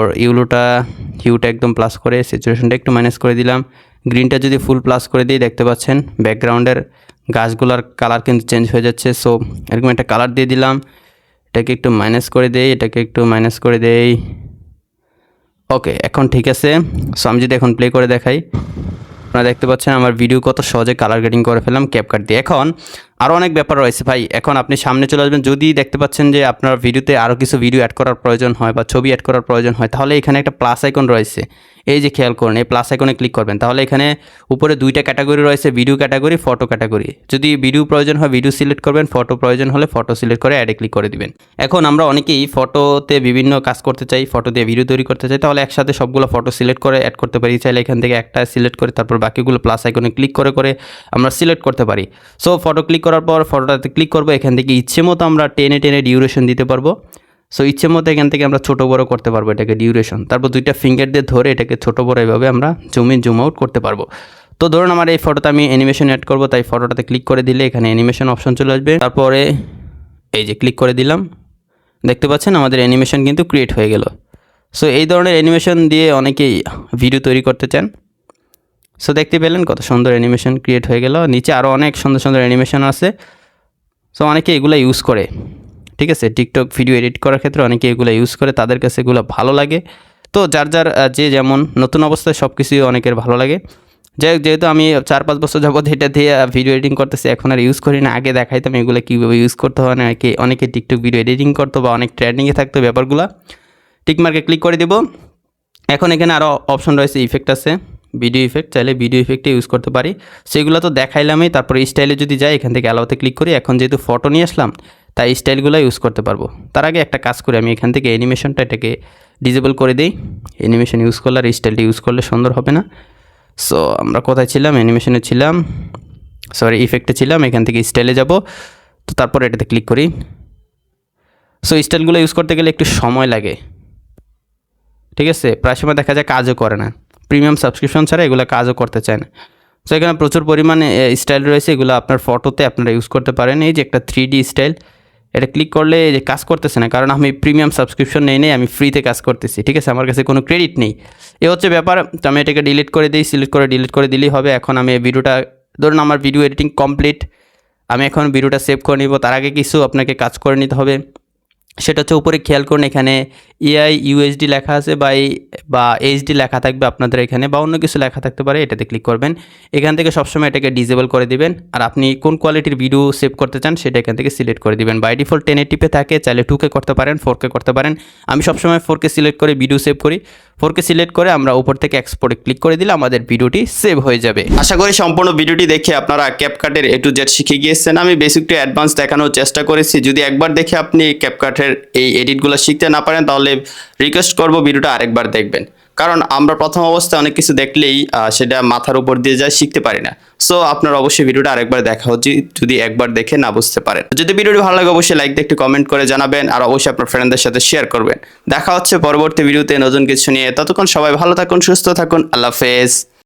হিউটা একদম প্লাস করে স্যাচুরেশনটা একটু মাইনাস করে দিলাম। গ্রিনটা যদি ফুল প্লাস করে দিই দেখতে পাচ্ছেন ব্যাকগ্রাউন্ডের গাছগুলোর কালার কিন্তু চেঞ্জ হয়ে যাচ্ছে। সো এরকম একটা কালার দিয়ে দিলাম, এটাকে একটু মাইনাস করে দেই, এটাকে একটু মাইনাস করে দেই। ওকে, এখন ঠিক আছে। সো আমি যদি এখন প্লে করে দেখাই, আপনারা দেখতে পাচ্ছেন আমার ভিডিও কত সহজে কালার গ্রেডিং করে ফেললাম ক্যাপকাট দিয়ে। এখন আরও অনেক ব্যাপার রয়েছে ভাই, এখন আপনি সামনে চলে আসবেন। যদি দেখতে পাচ্ছেন যে আপনার ভিডিওতে আরও কিছু ভিডিও অ্যাড করার প্রয়োজন হয় বা ছবি অ্যাড করার প্রয়োজন হয়, তাহলে এখানে একটা প্লাস আইকন রয়েছে, এই যে খেয়াল করুন, এই প্লাস আইকনে ক্লিক করবেন। তাহলে এখানে উপরে দুইটা ক্যাটাগরি রয়েছে, ভিডিও ক্যাটাগরি, ফটো ক্যাটাগরি। যদি ভিডিও প্রয়োজন হয় ভিডিও সিলেক্ট করবেন, ফটো প্রয়োজন হলে ফটো সিলেক্ট করে অ্যাডে ক্লিক করে দিবেন। এখন আমরা অনেকেই ফটোতে বিভিন্ন কাজ করতে চাই, ফটো দিয়ে ভিডিও তৈরি করতে চাই, তাহলে একসাথে সবগুলো ফটো সিলেক্ট করে অ্যাড করতে পারি। চাইলে এখান থেকে একটা সিলেক্ট করে তারপর বাকিগুলো প্লাস আইকনে ক্লিক করে আমরা সিলেক্ট করতে পারি। সো ফটো ক্লিক করার পর ফটোটাতে ক্লিক করবো, এখান থেকে ইচ্ছে মতো আমরা টেনে ডিউরেশন দিতে পারবো। সো ইচ্ছে মতো এখান থেকে আমরা ছোটো বড়ো করতে পারবো এটাকে ডিউরেশন। তারপর দুইটা ফিঙ্গার দিয়ে ধরে এটাকে ছোটো বড়ো এভাবে আমরা জুম ইন জুম আউট করতে পারবো। তো ধরুন আমার এই ফটোতে আমি অ্যানিমেশন অ্যাড করবো, তাই ফটোটাতে ক্লিক করে দিলে এখানে অ্যানিমেশন অপশন চলে আসবে। তারপরে এই যে ক্লিক করে দিলাম, দেখতে পাচ্ছেন আমাদের অ্যানিমেশন কিন্তু ক্রিয়েট হয়ে গেল। সো এই ধরনের অ্যানিমেশন দিয়ে অনেকেই ভিডিও তৈরি করতে চান। সো দেখতে পেলেন কত সুন্দর অ্যানিমেশন ক্রিয়েট হয়ে গেল। নিচে আরও অনেক সুন্দর সুন্দর অ্যানিমেশন আছে। সো অনেকে এগুলো ইউজ করে, ঠিক আছে, টিকটক ভিডিও এডিট করার ক্ষেত্রে অনেকে এগুলো ইউজ করে, তাদের কাছে এগুলো ভালো লাগে। তো যার যার যে যেমন, নতুন অবস্থায় সব কিছুই অনেকের ভালো লাগে। যাই হোক, যেহেতু আমি 4-5 বছর যাবত এটা দিয়ে ভিডিও এডিটিং করতেছি, এখন আর ইউজ করি না। আগে দেখাইতাম এগুলো কীভাবে ইউজ করতে হয়। না অনেকে টিকটক ভিডিও এডিটিং করতো বা অনেক ট্রেন্ডিংয়ে থাকতো ব্যাপারগুলো। টিকমার্কে ক্লিক করে দেবো। এখন এখানে আরও অপশন রয়েছে, ইফেক্ট আছে, ভিডিও ইফেক্ট, চাইলে ভিডিও ইফেক্টে ইউজ করতে পারি। সেগুলো তো দেখাইলামই। তারপরে স্টাইলে যদি যাই, এখান থেকে অ্যালাউতে ক্লিক করি। এখন যেহেতু ফটো নিয়ে আসলাম, তাই স্টাইলগুলো ইউজ করতে পারবো। তার আগে একটা কাজ করি, আমি এখান থেকে অ্যানিমেশনটা এটাকে ডিসেবল করে দিই। অ্যানিমেশন ইউজ করলে আর স্টাইলটা ইউজ করলে সুন্দর হবে না। সো আমরা কোথায় ছিলাম? অ্যানিমেশনে ছিলাম, সরি ইফেক্টে ছিলাম। এখান থেকে স্টাইলে যাব। তো তারপর এটাতে ক্লিক করি। সো স্টাইলগুলো ইউজ করতে গেলে একটু সময় লাগে, ঠিক আছে, প্রায় সময় দেখা যায় কাজও করে না। প্রিমিয়াম সাবস্ক্রিপশন ছাড়া এগুলো কাজও করতে চায় না। সো এখানে প্রচুর পরিমাণে স্টাইল রয়েছে, এগুলো আপনার ফটোতে আপনারা ইউজ করতে পারেন। এই যে একটা 3D স্টাইল, এটা ক্লিক করলে যে কাজ করতেছে না, কারণ আমি প্রিমিয়াম সাবস্ক্রিপশন নেই, আমি ফ্রিতে কাজ করতেছি, ঠিক আছে, আমার কাছে কোনো ক্রেডিট নেই। এ হচ্ছে ব্যাপার। তো আমি এটাকে ডিলিট করে দিই, সিলেক্ট করে ডিলিট করে দিলেই হবে। এখন আমি ভিডিওটা, ধরুন আমার ভিডিও এডিটিং কমপ্লিট, আমি এখন ভিডিওটা সেভ করে নিব। তার আগে কিছু আপনাকে কাজ করে নিতে হবে। সেটা হচ্ছে, উপরে খেয়াল করুন, এখানে এআই ইউএসডি লেখা আছে বা এইচডি লেখা থাকবে আপনাদের এখানে, বা অন্য কিছু লেখা থাকতে পারে। এটাতে ক্লিক করবেন। এখান থেকে সবসময় এটাকে ডিসেবল করে দিবেন। আর আপনি কোন কোয়ালিটির ভিডিও সেভ করতে চান সেটা এখান থেকে সিলেক্ট করে দিবেন। বাই ডিফল্ট 1080p থাকে, চাইলে 2K করতে পারেন, 4K করতে পারেন। আমি সবসময় 4K সিলেক্ট করে ভিডিও সেভ করি। 4K সিলেক্ট করে আমরা উপর থেকে এক্সপোর্টে ক্লিক করে দিলে আমাদের ভিডিওটি সেভ হয়ে যাবে। আশা করি সম্পূর্ণ ভিডিওটি দেখে আপনারা ক্যাপকাটের A to Z শিখে গিয়েছেন। আমি বেসিক টু অ্যাডভান্স দেখানোর চেষ্টা করেছি। যদি একবার দেখে আপনি ক্যাপকাটের এই এডিটগুলো শিখতে না পারেন, তাহলে রিকোয়েস্ট করব ভিডিওটা আরেকবার দেখবেন। কারণ আমরা প্রথম অবস্থায় অনেক কিছু দেখলেই সেটা মাথার উপর দিয়ে যায়, শিখতে পারি না। সো আপনার অবশ্যই ভিডিওটা আরেকবার দেখা উচিত, যদি একবার দেখে না বুঝতে পারেন। যদি ভিডিওটি ভালো লাগে, অবশ্যই লাইক দিয়ে একটি কমেন্ট করে জানাবেন, আর অবশ্যই আপনার ফ্রেন্ডদের সাথে শেয়ার করবেন। দেখা হচ্ছে পরবর্তী ভিডিওতে নতুন কিছু নিয়ে। ততক্ষণ সবাই ভালো থাকুন, সুস্থ থাকুন। আল্লাহ হাফেজ।